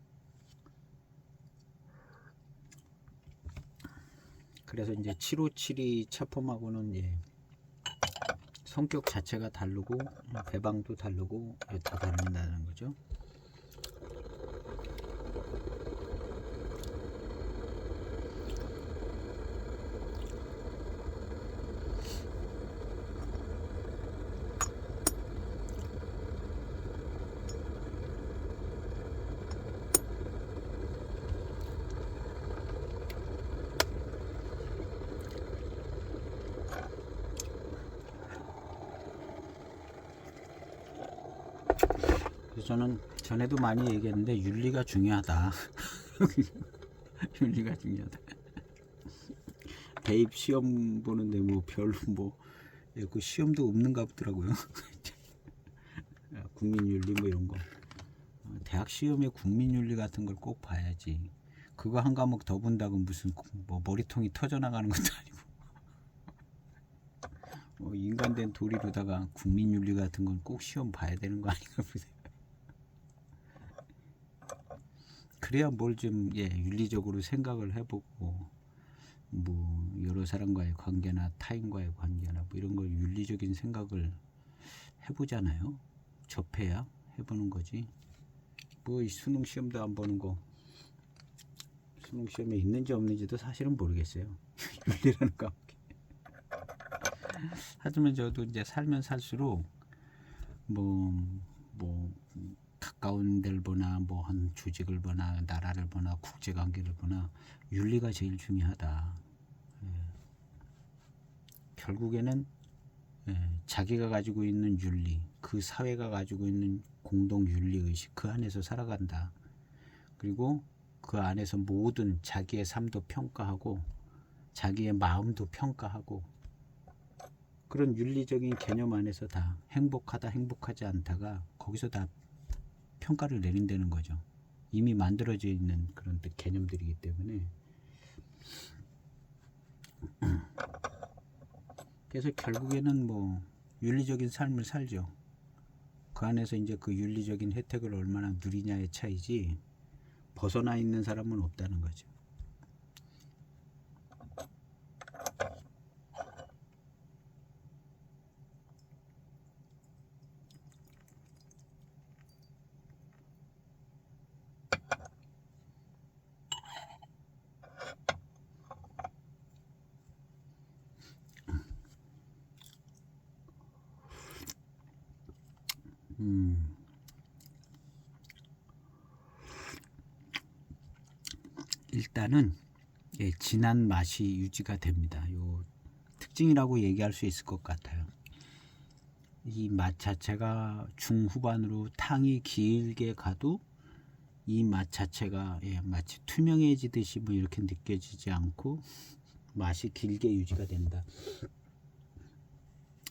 그래서 이제 757이 차폼하고는, 예, 성격 자체가 다르고 배방도 다르고, 예, 다 다른다는 거죠. 저는 전에도 많이 얘기했는데 윤리가 중요하다. 윤리가 중요하다. 대입 시험 보는데 뭐 별로 그 시험도 없는가 보더라고요. 국민윤리 뭐 이런 거. 대학 시험에 국민윤리 같은 걸 꼭 봐야지. 그거 한 과목 더 본다고 무슨 뭐 머리통이 터져 나가는 것도 아니고. 인간된 도리로다가 국민윤리 같은 건 꼭 시험 봐야 되는 거 아닌가 보세요. 그래야 뭘 좀 윤리적으로 생각을 해보고 뭐 여러 사람과의 관계나 타인과의 관계나 뭐 이런 걸 윤리적인 생각을 해보잖아요. 접해야 해보는 거지. 뭐 이 수능 시험도 안 보는 거, 수능 시험에 있는지 없는지도 사실은 모르겠어요. 윤리라는 거. 하지만 저도 이제 살면 살수록 뭐 가까운 데를 보나 뭐 한 조직을 보나 나라를 보나 국제관계를 보나 윤리가 제일 중요하다. 결국에는 자기가 가지고 있는 윤리, 그 사회가 가지고 있는 공동 윤리의식, 그 안에서 살아간다. 그리고 그 안에서 모든 자기의 삶도 평가하고 자기의 마음도 평가하고 그런 윤리적인 개념 안에서 다 행복하다 행복하지 않다가 거기서 다 평가를 내린다는 거죠. 이미 만들어져 있는 그런 개념들이기 때문에. 그래서 결국에는 뭐 윤리적인 삶을 살죠. 그 안에서 이제 그 윤리적인 혜택을 얼마나 누리냐의 차이지 벗어나 있는 사람은 없다는 거죠. 일단은 진한 맛이 유지가 됩니다. 요 특징이라고 얘기할 수 있을 것 같아요. 이 맛 자체가 중후반으로 탕이 길게 가도 이 맛 자체가 마치 투명해지듯이 뭐 이렇게 느껴지지 않고 맛이 길게 유지가 된다.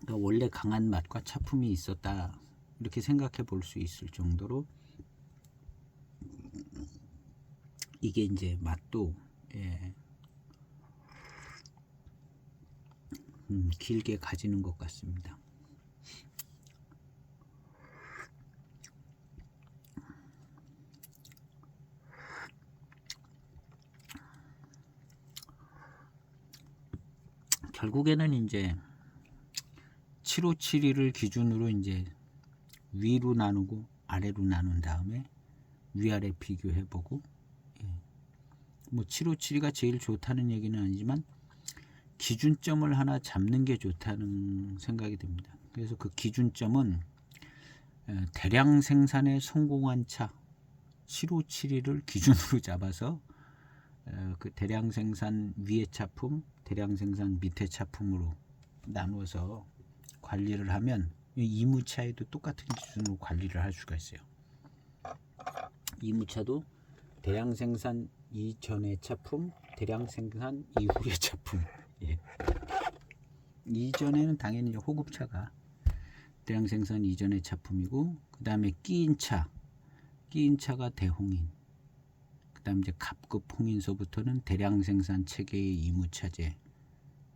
그러니까 원래 강한 맛과 차품이 있었다 이렇게 생각해 볼 수 있을 정도로 이게 이제 맛도 길게 가지는 것 같습니다. 결국에는 이제 7572를 기준으로 이제 위로 나누고 아래로 나눈 다음에 위아래 비교해보고 뭐 7572가 제일 좋다는 얘기는 아니지만 기준점을 하나 잡는 게 좋다는 생각이 듭니다. 그래서 그 기준점은 대량 생산에 성공한 차 7572를 기준으로 잡아서 그 대량 생산 위의 차품, 대량 생산 밑의 차품으로 나누어서 관리를 하면 이무차에도 똑같은 기준으로 관리를 할 수가 있어요. 이무차도 대량 생산 이전의 차품, 대량 생산 이후의 차품. 이전에는 당연히 호급차가 대량 생산 이전의 차품이고, 그 다음에 끼인 차가 대홍인, 그 다음에 이제 갑급 홍인서부터는 대량 생산 체계의 이무차제.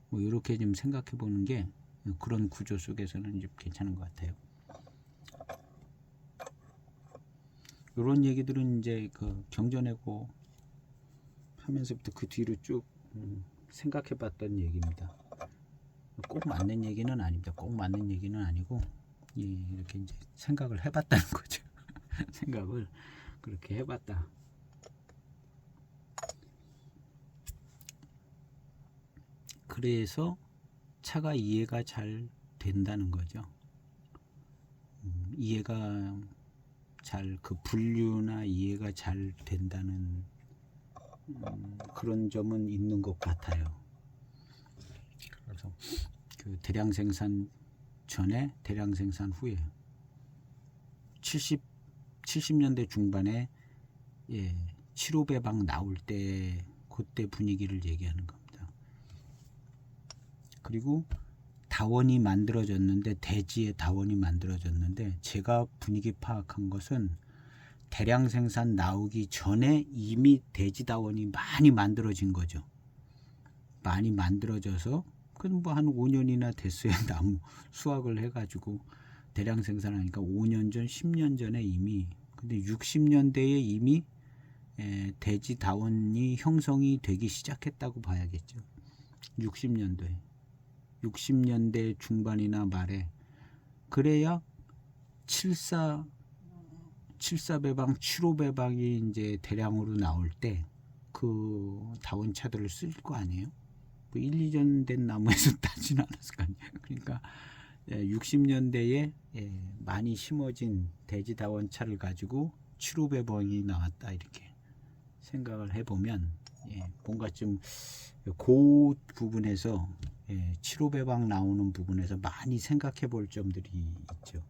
뭐 이렇게 좀 생각해 보는 게 그런 구조 속에서는 좀 괜찮은 것 같아요. 이런 얘기들은 이제 그 경전해고 하면서부터 그 뒤로 쭉 생각해 봤던 얘기입니다. 꼭 맞는 얘기는 아닙니다. 꼭 맞는 얘기는 아니고 이렇게 이제 생각을 해봤다는 거죠. 생각을 그렇게 해봤다. 그래서 차가 이해가 잘 된다는 거죠. 이해가 잘 그 분류나 이해가 잘 된다는 그런 점은 있는 것 같아요. 그래서 그 대량 생산 전에 대량 생산 후에 70년대 중반에 7호배방 나올 때 그때 분위기를 얘기하는 겁니다. 그리고 다원이 만들어졌는데, 대지의 다원이 만들어졌는데, 제가 분위기 파악한 것은 대량 생산 나오기 전에 이미 대지다원이 많이 만들어진 거죠. 많이 만들어져서 그럼 뭐 한 5년이나 됐어요. 나무 수확을 해가지고 대량 생산하니까 5년 전, 10년 전에 이미. 근데 60년대에 이미 대지다원이 형성이 되기 시작했다고 봐야겠죠. 60년대 중반이나 말에. 그래야 74배방, 75배방이 이제 대량으로 나올 때 그 다원차들을 쓸 거 아니에요? 그 1, 2년 된 나무에서 따지는 않았을 거 아니에요. 그러니까 60년대에 많이 심어진 대지다원차를 가지고 75배방이 나왔다, 이렇게 생각을 해보면 뭔가 좀 그 부분에서 75배방 나오는 부분에서 많이 생각해 볼 점들이 있죠.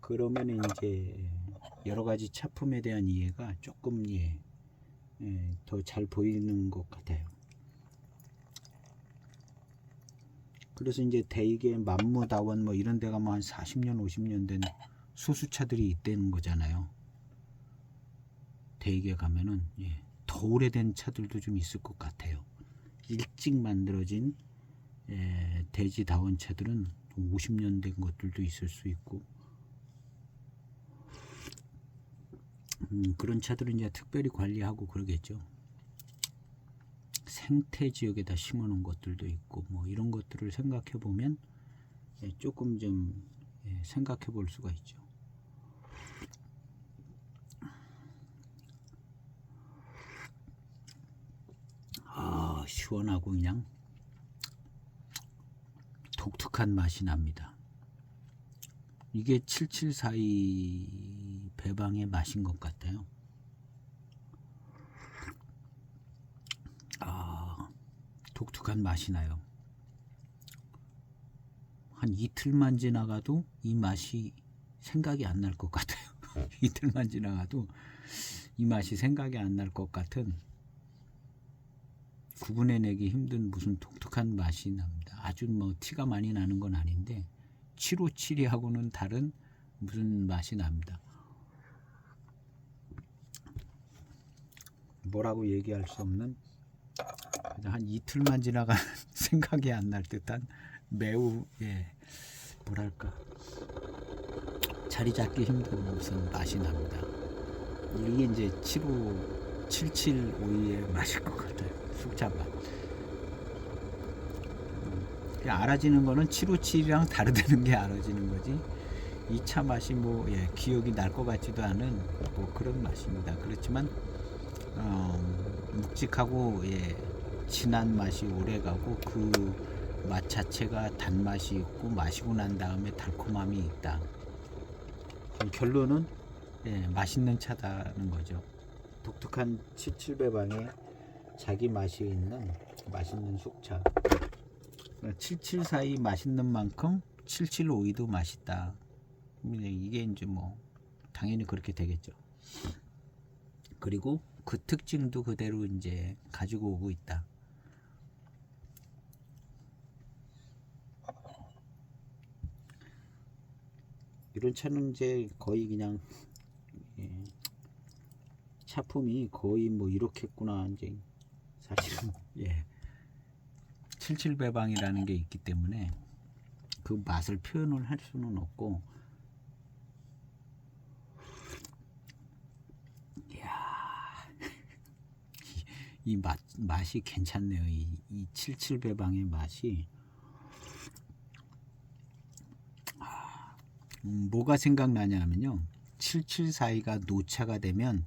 그러면 이제 여러 가지 차품에 대한 이해가 조금 더 잘 보이는 것 같아요. 그래서 이제 대개 만무다원 뭐 이런 데가 뭐 한 40년 50년 된 소수차들이 있다는 거잖아요. 대개 가면은 더 오래된 차들도 좀 있을 것 같아요. 일찍 만들어진 대지다원차들은 50년 된 것들도 있을 수 있고, 그런 차들은 이제 특별히 관리하고 그러겠죠. 생태 지역에다 심어놓은 것들도 있고, 뭐 이런 것들을 생각해 보면 조금 좀 생각해 볼 수가 있죠. 시원하고 그냥 독특한 맛이 납니다. 이게 7742 배방의 맛인 것 같아요. 독특한 맛이 나요. 한 이틀만 지나가도 이 맛이 생각이 안 날 것 같아요. 이틀만 지나가도 이 맛이 생각이 안 날 것 같은, 구분해내기 힘든 무슨 독특한 맛이 납니다. 아주 뭐 티가 많이 나는 건 아닌데 757이하고는 다른 무슨 맛이 납니다. 뭐라고 얘기할 수 없는, 한 이틀만 지나가 생각이 안 날 듯한 매우 뭐랄까 자리 잡기 힘든 무슨 맛이 납니다. 이게 이제 7752의 맛일 것 같아요. 숙차맛. 알아지는 거는 757이랑 다르다는 게 알아지는 거지, 이 차 맛이 뭐 기억이 날 것 같지도 않은 뭐 그런 맛입니다. 그렇지만 묵직하고 진한 맛이 오래가고, 그 맛 자체가 단맛이 있고 마시고 난 다음에 달콤함이 있다. 결론은 맛있는 차다는 거죠. 독특한 77배방에 자기 맛이 있는 맛있는 숙차. 7742 맛있는 만큼 7752도 맛있다. 이게 이제 뭐 당연히 그렇게 되겠죠. 그리고 그 특징도 그대로 이제 가지고 오고 있다. 이런 차는 이제 거의 그냥 차품이 거의 뭐 이렇겠구나, 이제 사실은 77배방이라는 게 있기 때문에 그 맛을 표현을 할 수는 없고, 이 맛이 괜찮네요. 이 77배방의 맛이. 뭐가 생각나냐면요, 7742가 노차가 되면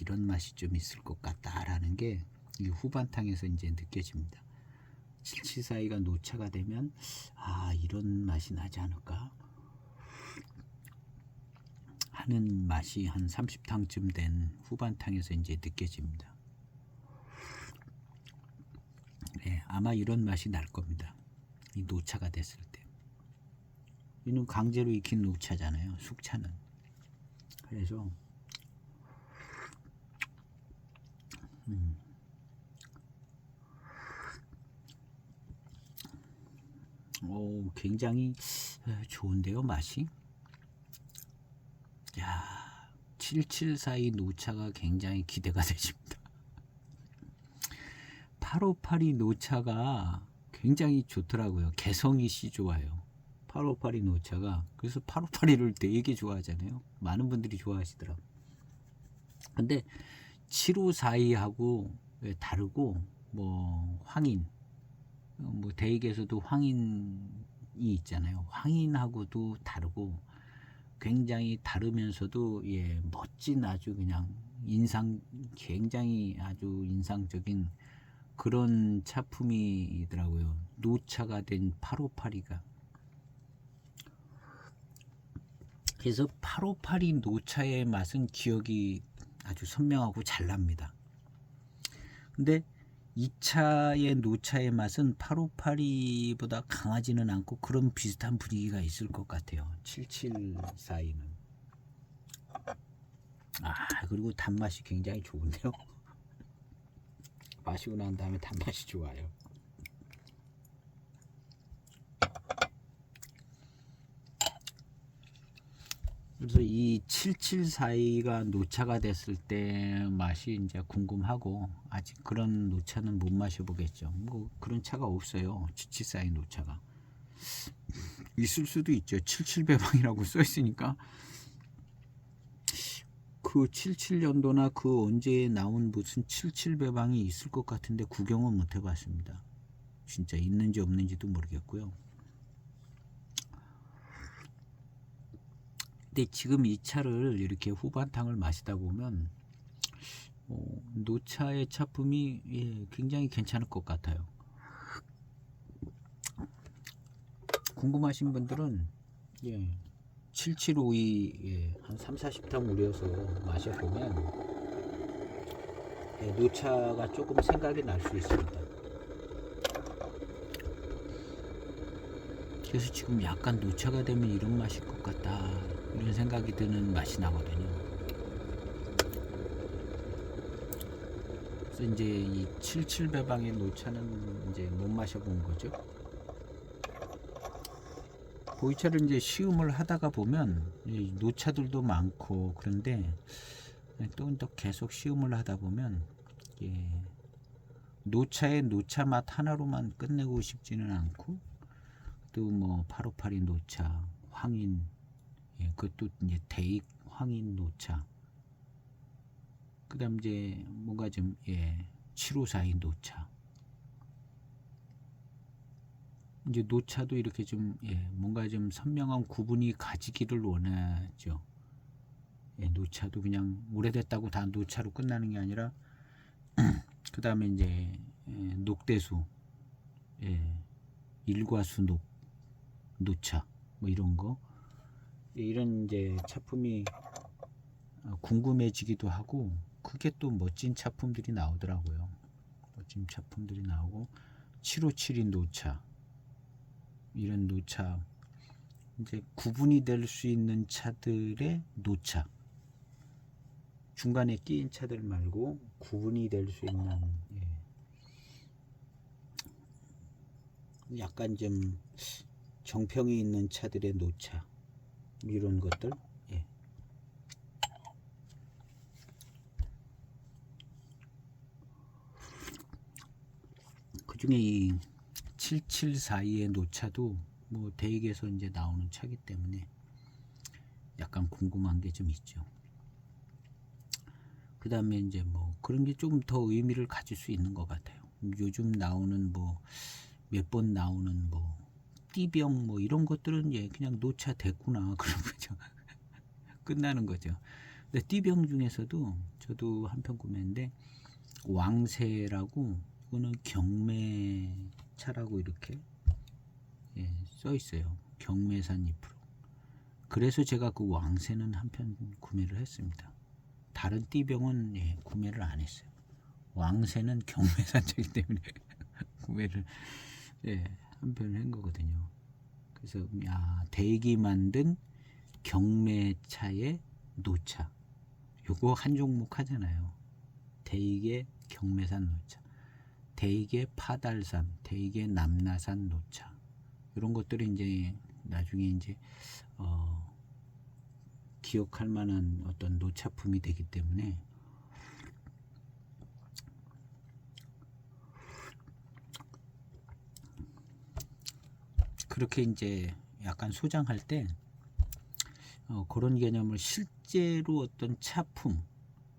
이런 맛이 좀 있을 것 같다라는 게 이 후반탕에서 이제 느껴집니다. 7742가 노차가 되면 이런 맛이 나지 않을까 하는 맛이 한 30탕쯤 된 후반탕에서 이제 느껴집니다. 아마 이런 맛이 날 겁니다. 이 노차가 됐을 때. 이는 강제로 익힌 녹차잖아요. 숙차는. 그래서 굉장히 좋은데요, 맛이. 야, 7742 노차가 굉장히 기대가 되십니다. 8582 노차가 굉장히 좋더라고요. 개성이 씨 좋아요. 8582 노차가. 그래서 8582를 되게 좋아하잖아요. 많은 분들이 좋아하시더라고요. 근데 7542하고 다르고, 뭐 황인, 뭐 대익에서도 황인이 있잖아요. 황인하고도 다르고 굉장히 다르면서도 멋진, 아주 그냥 굉장히 아주 인상적인 그런 차품이더라고요. 노차가 된 8582가. 그래서 8582 노차의 맛은 기억이 아주 선명하고 잘 납니다. 근데 이 차의 노차의 맛은 8582보다 강하지는 않고 그런 비슷한 분위기가 있을 것 같아요. 7742는. 그리고 단맛이 굉장히 좋은데요. 마시고 난 다음에 단맛이 좋아요. 그래서 이 7742가 노차가 됐을 때 맛이 이제 궁금하고, 아직 그런 노차는 못 마셔보겠죠. 뭐 그런 차가 없어요. 7742 노차가. 있을 수도 있죠. 77배방이라고 써 있으니까 그 77년도나 그 언제에 나온 무슨 77배방이 있을 것 같은데 구경은 못 해봤습니다. 진짜 있는지 없는지도 모르겠고요. 근데 지금 이 차를 이렇게 후반탕을 마시다 보면 노차의 차품이 굉장히 괜찮을 것 같아요. 궁금하신 분들은 7752 한 3-40탕 우려서 마셔보면 노차가 조금 생각이 날 수 있습니다. 그래서 지금 약간 노차가 되면 이런 맛일 것 같다, 이런 생각이 드는 맛이 나거든요. 그래서 이제 이 77배방의 노차는 이제 못 마셔본 거죠. 보이차를 이제 시음을 하다가 보면 노차들도 많고, 그런데 또 계속 시음을 하다 보면 노차의 노차 맛 하나로만 끝내고 싶지는 않고, 또 뭐 8582 노차, 황인, 그것도 이제 대익 황인 노차, 그다음 이제 뭔가 좀 7542 노차, 이제 노차도 이렇게 좀 뭔가 좀 선명한 구분이 가지기를 원하죠. 노차도 그냥 오래됐다고 다 노차로 끝나는 게 아니라 그 다음에 이제 녹대수, 일과수 노차, 뭐 이런 거, 이런 이제 차품이 궁금해지기도 하고, 그게 또 멋진 차품들이 나오더라고요. 멋진 차품들이 나오고, 7572 노차, 이런 노차, 이제 구분이 될 수 있는 차들의 노차, 중간에 끼인 차들 말고 구분이 될 수 있는 약간 좀 정평이 있는 차들의 노차, 이런 것들. 그 중에 이 7742의 노차도 뭐 대익에서 이제 나오는 차기 때문에 약간 궁금한 게 좀 있죠. 그 다음에 이제 뭐 그런 게 조금 더 의미를 가질 수 있는 것 같아요. 요즘 나오는 뭐 몇 번 나오는 뭐 띠병 뭐 이런 것들은 그냥 노차 됐구나, 그런 거죠. 끝나는 거죠. 근데 띠병 중에서도 저도 한 편 구매했는데, 왕새라고, 이거는 경매차라고 이렇게 써 있어요. 경매산 2%. 그래서 제가 그 왕새는 한 편 구매를 했습니다. 다른 띠병은 구매를 안 했어요. 왕새는 경매산차이기 때문에 구매를 한 편을 한 거거든요. 그래서 대익이 만든 경매차의 노차. 요거 한 종목 하잖아요. 대익의 경매산 노차, 대익의 파달산, 대익의 남나산 노차. 이런 것들이 이제 나중에 이제 기억할 만한 어떤 노차품이 되기 때문에 그렇게 이제 약간 소장할 때 그런 개념을 실제로 어떤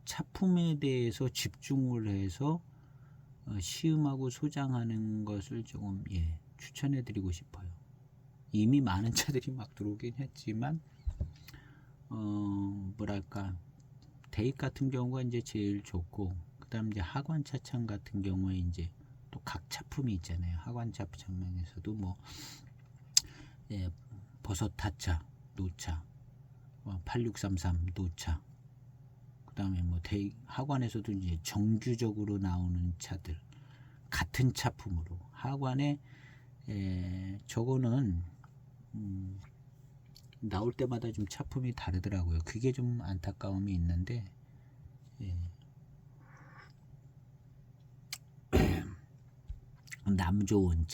차품에 대해서 집중을 해서 시음하고 소장하는 것을 조금 추천해 드리고 싶어요. 이미 많은 차들이 막 들어오긴 했지만 뭐랄까, 대익 같은 경우가 이제 제일 좋고, 그 다음 이제 하관 차창 같은 경우에 이제 또 각 차품이 있잖아요. 하관 차창에서도 뭐 버섯 타차, 노차, 8633 노차, 그 다음에 뭐 대익 하관에서도 이제 정규적으로 나오는 차들 같은 차품으로 하관에 저거는 나올 때마다 좀 차품이 다르더라고요. 그게 좀 안타까움이 있는데 남 좋은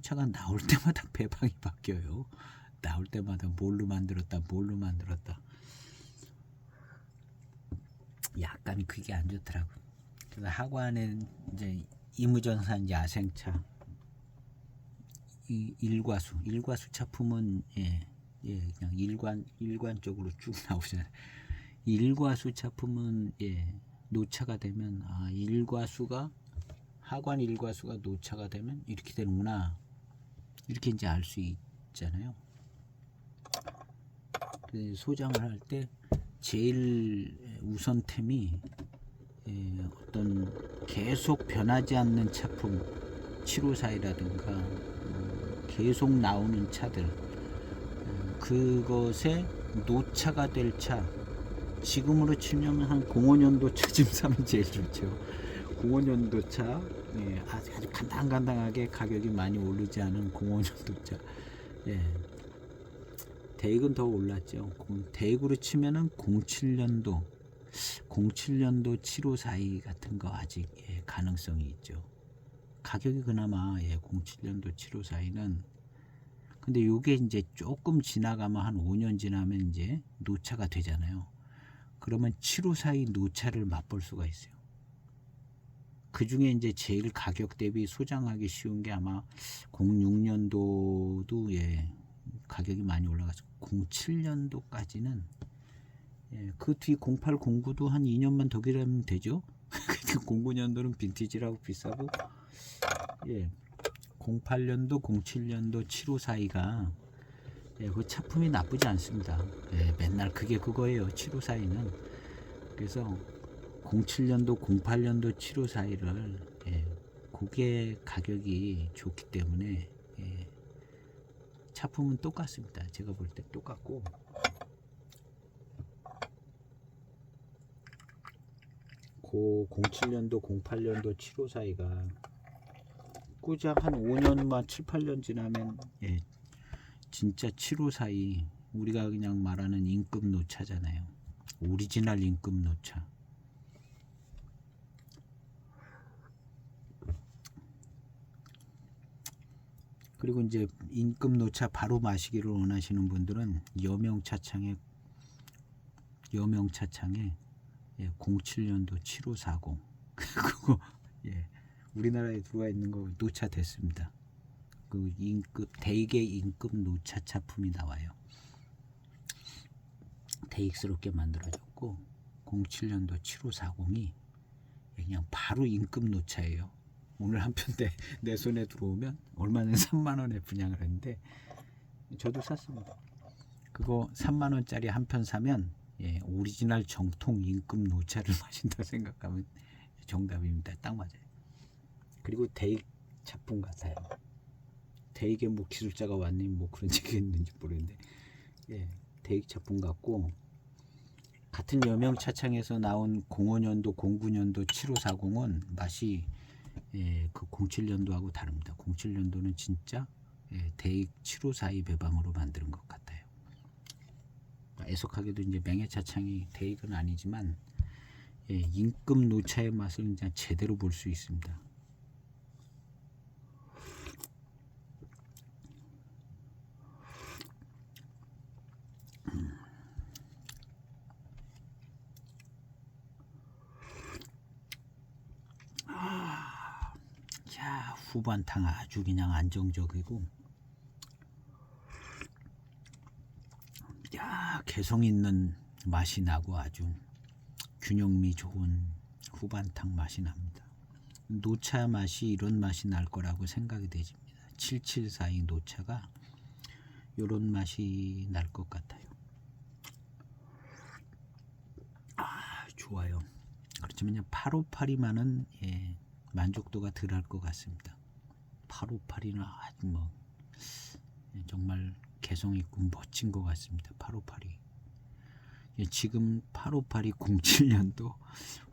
차가 나올 때마다 배방이 바뀌어요. 나올 때마다 뭘로 만들었다 약간 그게 안 좋더라고요. 그래서 하관은 이제 이무전산 야생차, 이 일과수 차품은 그냥 일관적으로 쭉 나오잖아요. 일과수 차품은 노차가 되면 일과수가 하관 일과수가 노차가 되면 이렇게 되는구나, 이렇게 이제 알 수 있잖아요. 소장을 할 때 제일 우선템이 어떤 계속 변하지 않는 차품 754이라든가 계속 나오는 차들, 그것에 노차가 될 차, 지금으로 치면 한 05년도 차쯤 사면 제일 좋죠. 05년도 차, 아주 간당간당하게 가격이 많이 오르지 않은 05년도 차. 대익은 더 올랐죠. 대익으로 치면은 07년도 7542 같은 거 아직 가능성이 있죠. 가격이 그나마 07년도 7542는, 근데 요게 이제 조금 지나가면 한 5년 지나면 이제 노차가 되잖아요. 그러면 7542 노차를 맛볼 수가 있어요. 그 중에 이제 제일 가격 대비 소장하기 쉬운 게 아마 06년도도 가격이 많이 올라가서 07년도까지는 그 뒤 08, 09도 한 2년만 더 기다리면 되죠. 09년도는 빈티지라고 비싸고 08년도, 07년도 7542가 그 차품이 나쁘지 않습니다. 맨날 그거예요. 7542는. 그래서 07년도, 08년도 7542를 그게 가격이 좋기 때문에 차품은 똑같습니다. 제가 볼 때 똑같고, 그 07년도, 08년도 7542가 꾸작 한 5년만 7, 8년 지나면 진짜 7542, 우리가 그냥 말하는 임급 노차잖아요. 오리지널 임급 노차. 그리고 이제 임급 노차 바로 마시기를 원하시는 분들은 여명차창에 07년도 7540 그거 우리나라에 들어와 있는 거 노차 됐습니다. 그 대익의 임급 노차 차품이 나와요. 대익스럽게 만들어졌고 07년도 7540이 그냥 바로 임급 노차예요. 오늘 한 편 내 손에 들어오면 얼마나 3만원에 분양을 했는데 저도 샀습니다. 그거 3만원짜리 한 편 사면 오리지널 정통 임급 노차를 마신다 생각하면 정답입니다. 딱 맞아요. 그리고 대익 차품 같아요. 대익에 뭐 기술자가 왔니 뭐 그런 얘기 했는지 모르겠는데 대익 차품 같고, 같은 여명 차창에서 나온 05년도 09년도 7540은 맛이 그 07년도하고 다릅니다. 07년도는 진짜 대익 7542 배방으로 만드는 것 같아요. 애석하게도 이제 맹해차창이 대익은 아니지만 예, 인급 노차의 맛을 이제 제대로 볼 수 있습니다. 자, 후반탕 아주 그냥 안정적이고, 야, 개성 있는 맛이 나고 아주 균형미 좋은 후반탕 맛이 납니다. 노차 맛이 이런 맛이 날 거라고 생각이 되집니다. 7742 노차가 이런 맛이 날 것 같아요. 아, 좋아요. 그렇지만 8582만은 예, 만족도가 덜할 것 같습니다. 8582는 아주 뭐 정말 개성 있고 멋진 것 같습니다. 8582. 예, 지금 8582 07년도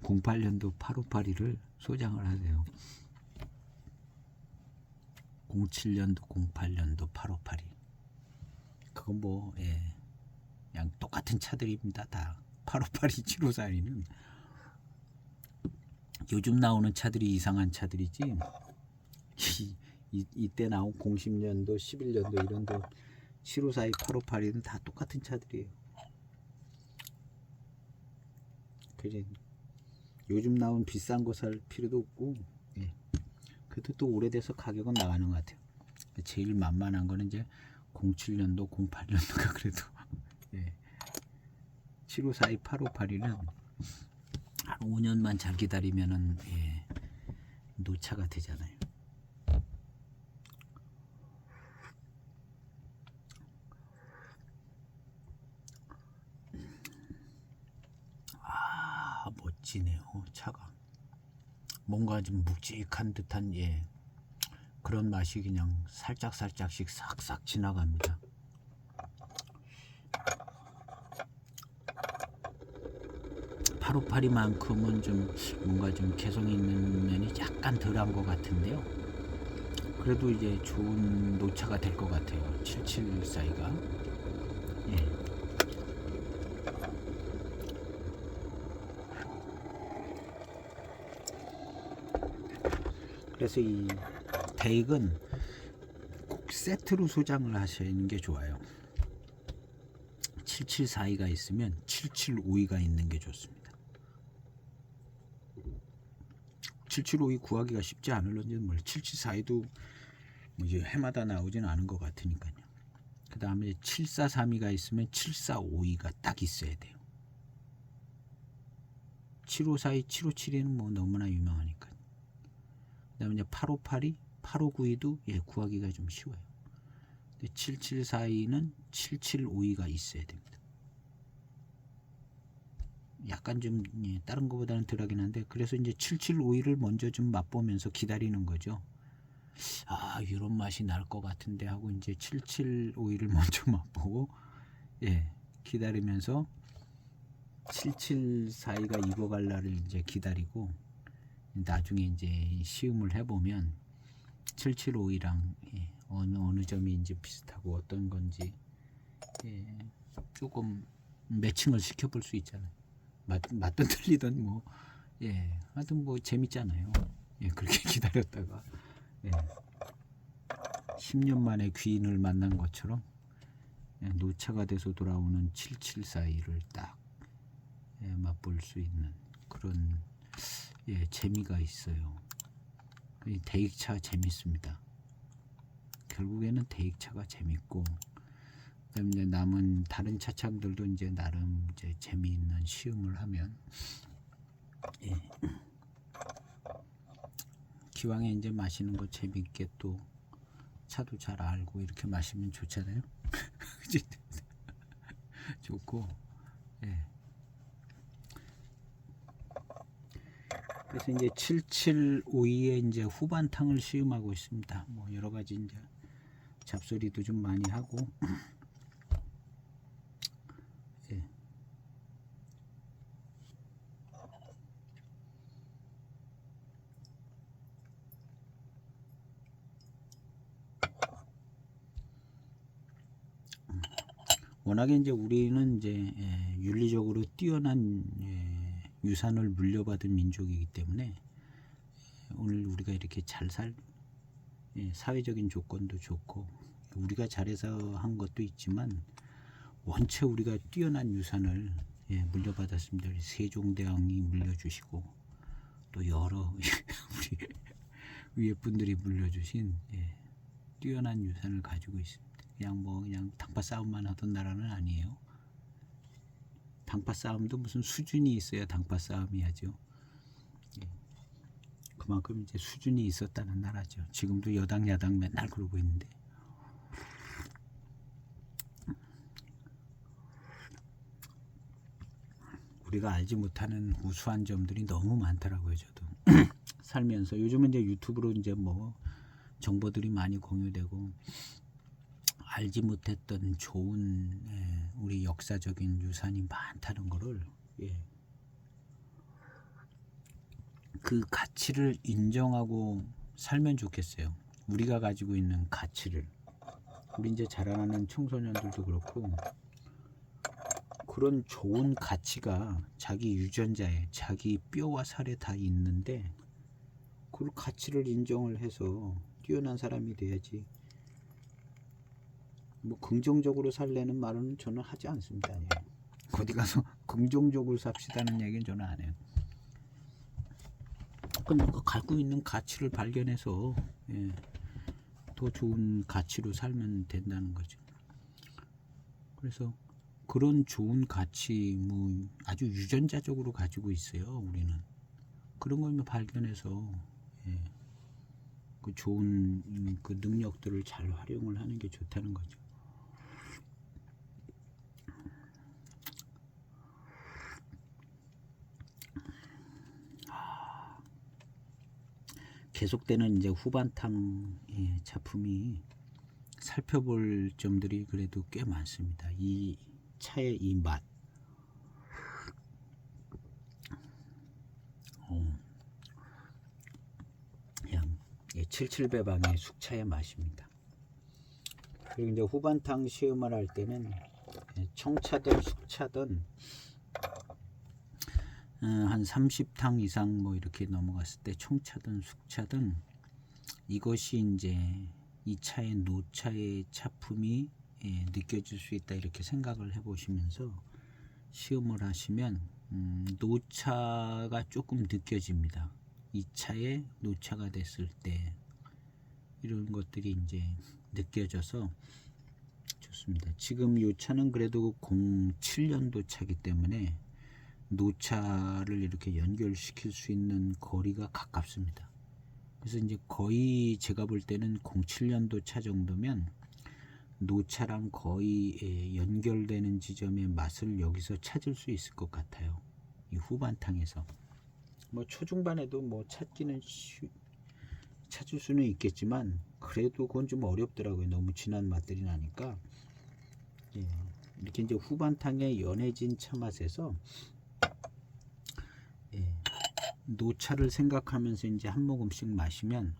08년도 8582를 소장을 하세요. 07년도 08년도 8582. 그건 뭐 예, 그냥 똑같은 차들입니다. 다 8582 7542는 요즘 나오는 차들이 이상한 차들이지 이때 나온 00년도 11년도 이런도 7542 8582는 다 똑같은 차들이에요. 그래 요즘 나온 비싼 거 살 필요도 없고 예. 그래도 또 오래돼서 가격은 나가는 것 같아요. 제일 만만한 거는 이제 07년도 08년도가 그래도 예. 7542 8582는 한 5년만 잘 기다리면은 예, 노차가 되잖아요. 아, 멋지네요. 차가 뭔가 좀 묵직한 듯한 예, 그런 맛이 그냥 살짝씩 싹싹 지나갑니다. 파로파리만큼은 좀 뭔가 좀 개성 있는 면이 약간 덜한 것 같은데요. 그래도 이제 좋은 노차가 될 것 같아요. 7742가. 예. 그래서 이 대익은 꼭 세트로 소장을 하시는 게 좋아요. 7742가 있으면 7752가 있는 게 좋습니다. 7752 구하기가 쉽지 않을런지는 몰라요. 7742도 뭐 이제 해마다 나오지는 않은 것 같으니까요. 그 다음에 7432가 있으면 7452가 딱 있어야 돼요. 7542, 7572는 뭐 너무나 유명하니까. 그 다음에 이제 8582, 8592도 예, 구하기가 좀 쉬워요. 7742는 7752가 있어야 됩니다. 약간 좀 예, 다른 것보다는 덜하긴 한데 그래서 이제 7752를 먼저 좀 맛보면서 기다리는 거죠. 아, 이런 맛이 날 것 같은데 하고 이제 7752를 먼저 맛보고 예, 기다리면서 7742가 익어갈 날을 이제 기다리고 나중에 이제 시음을 해보면 7752랑 예, 어느 점이 이제 비슷하고 어떤 건지 예, 조금 매칭을 시켜볼 수 있잖아요. 맞든 틀리든 뭐 예, 하여튼 뭐 재밌잖아요. 예, 그렇게 기다렸다가 예, 10년 만에 귀인을 만난 것처럼 예, 노차가 돼서 돌아오는 7742를 딱 예, 맛볼 수 있는 그런 예, 재미가 있어요. 이 대익차 재밌습니다. 결국에는 대익차가 재밌고 그다음에 남은 다른 차창들도 이제 나름 이제 재미있는 시음을 하면 예. 기왕에 이제 마시는 거 재밌게 또 차도 잘 알고 이렇게 마시면 좋잖아요. 좋고 예. 그래서 이제 7752에 이제 후반탕을 시음하고 있습니다. 뭐 여러 가지 이제 잡소리도 좀 많이 하고 예. 워낙에 이제 우리는 이제 윤리적으로 뛰어난 유산을 물려받은 민족이기 때문에 오늘 우리가 이렇게 잘 사회적인 조건도 좋고 우리가 잘해서 한 것도 있지만 원체 우리가 뛰어난 유산을 물려받았습니다. 세종대왕이 물려주시고 또 여러 우리 위에 분들이 물려주신 뛰어난 유산을 가지고 있습니다. 그냥 당파 싸움만 하던 나라는 아니에요. 당파 싸움도 무슨 수준이 있어야 당파 싸움이야죠. 그만큼 이제 수준이 있었다는 나라죠. 지금도 여당 야당 맨날 그러고 있는데 우리가 알지 못하는 우수한 점들이 너무 많더라고요. 저도 살면서 요즘은 이제 유튜브로 이제 뭐 정보들이 많이 공유되고 알지 못했던 좋은 우리 역사적인 유산이 많다는 거를 그 가치를 인정하고 살면 좋겠어요. 우리가 가지고 있는 가치를 우리 이제 자라나는 청소년들도 그렇고 그런 좋은 가치가 자기 유전자에 자기 뼈와 살에 다 있는데 그 가치를 인정을 해서 뛰어난 사람이 돼야지. 뭐 긍정적으로 살려는 말은 저는 하지 않습니다. 어디 가서 긍정적으로 삽시다는 얘기는 저는 안 해요. 그럼 갖고 있는 가치를 발견해서 더 좋은 가치로 살면 된다는 거죠. 그래서 그런 좋은 가치 뭐 아주 유전자적으로 가지고 있어요. 우리는 그런 걸 발견해서 그 좋은 그 능력들을 잘 활용을 하는 게 좋다는 거죠. 계속되는 이제 후반탕 작품이 살펴볼 점들이 그래도 꽤 많습니다. 이 차의 이 맛, 그냥 77배방의 숙차의 맛입니다. 그리고 이제 후반탕 시음을 할 때는 청차든 숙차든 한 30탕 이상 뭐 이렇게 넘어갔을 때 청차든 숙차든 이것이 이제 이 차의 노차의 차품이 느껴질 수 있다 이렇게 생각을 해보시면서 시음을 하시면 노차가 조금 느껴집니다. 이 차에 노차가 됐을 때 이런 것들이 이제 느껴져서 좋습니다. 지금 이 차는 그래도 07년도 차기 때문에 노차를 이렇게 연결시킬 수 있는 거리가 가깝습니다. 그래서 이제 거의 제가 볼 때는 07년도 차 정도면 노차랑 거의 연결되는 지점의 맛을 여기서 찾을 수 있을 것 같아요. 이 후반탕에서 뭐 초중반에도 뭐 찾을 수는 있겠지만 그래도 그건 좀 어렵더라고요. 너무 진한 맛들이 나니까 이렇게 이제 후반탕의 연해진 차 맛에서 노차를 생각하면서 이제 한 모금씩 마시면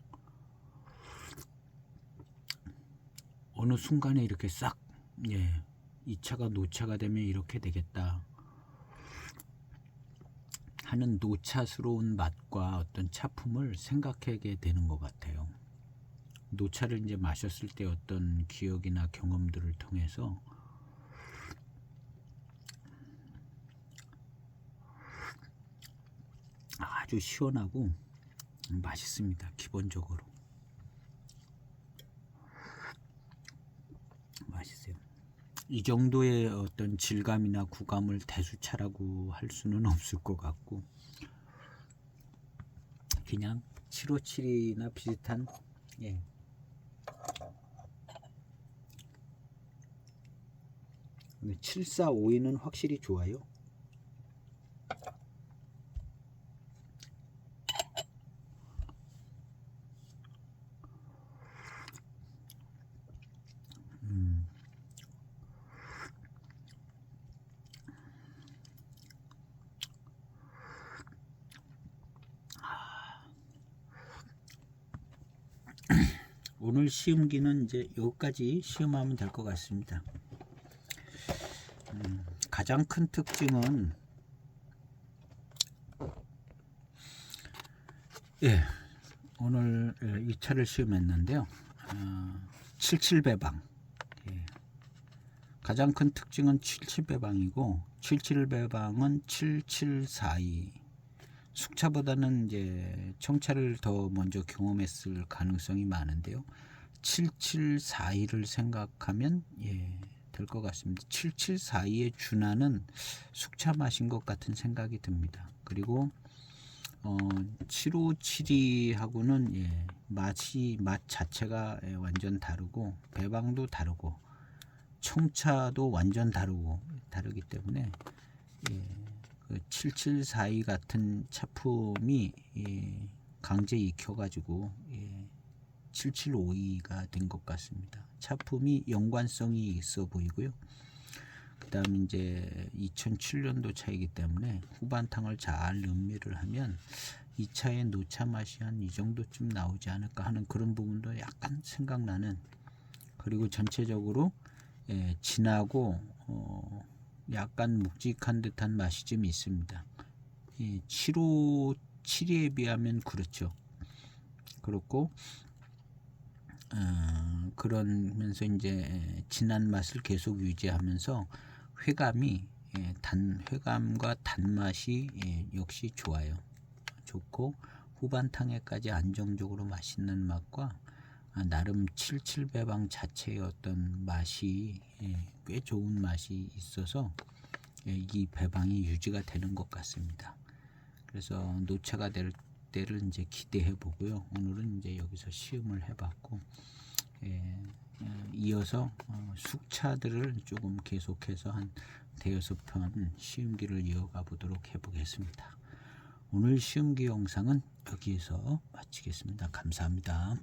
어느 순간에 이렇게 싹 이 차가 노차가 되면 이렇게 되겠다 하는 노차스러운 맛과 어떤 차품을 생각하게 되는 것 같아요. 노차를 이제 마셨을 때 어떤 기억이나 경험들을 통해서 아주 시원하고 맛있습니다. 기본적으로 맛있어요. 이 정도의 어떤 질감이나 구감을 대수차라고 할 수는 없을 것 같고 그냥 757이나 비슷한 745는 확실히 좋아요. 오늘 시음기는 이제 여기까지 시음하면 될 것 같습니다. 가장 큰 특징은 오늘 이 차를 시험했는데요. 77배방. 가장 큰 특징은 77배방이고 77배방은 7742. 숙차보다는 이제 청차를 더 먼저 경험했을 가능성이 많은데요. 7742를 생각하면 될 것 같습니다. 7742의 준하는 숙차 맛인 것 같은 생각이 듭니다. 그리고 7572하고는 맛 자체가 완전 다르고 배방도 다르고 청차도 완전 다르기 때문에 그 7742 같은 차품이 강제 익혀가지고 7752가 된 것 같습니다. 차품이 연관성이 있어 보이고요. 그 다음 이제 2007년도 차이기 때문에 후반탕을 잘 음미를 하면 이 차의 노차 맛이 한 이 정도쯤 나오지 않을까 하는 그런 부분도 약간 생각나는, 그리고 전체적으로 진하고 약간 묵직한 듯한 맛이 좀 있습니다. 757에 비하면 그렇죠. 그렇고 그러면서 이제 진한 맛을 계속 유지하면서 회감과 단맛이 역시 좋고 후반탕에까지 안정적으로 맛있는 맛과 나름 77배방 자체의 어떤 맛이 꽤 좋은 맛이 있어서 이 배방이 유지가 되는 것 같습니다. 그래서 노차가 될 때를 이제 기대해 보고요. 오늘은 이제 여기서 시음을 해봤고 이어서 숙차들을 조금 계속해서 한 대여섯 편 시음기를 이어가 보도록 해보겠습니다. 오늘 시음기 영상은 여기에서 마치겠습니다. 감사합니다.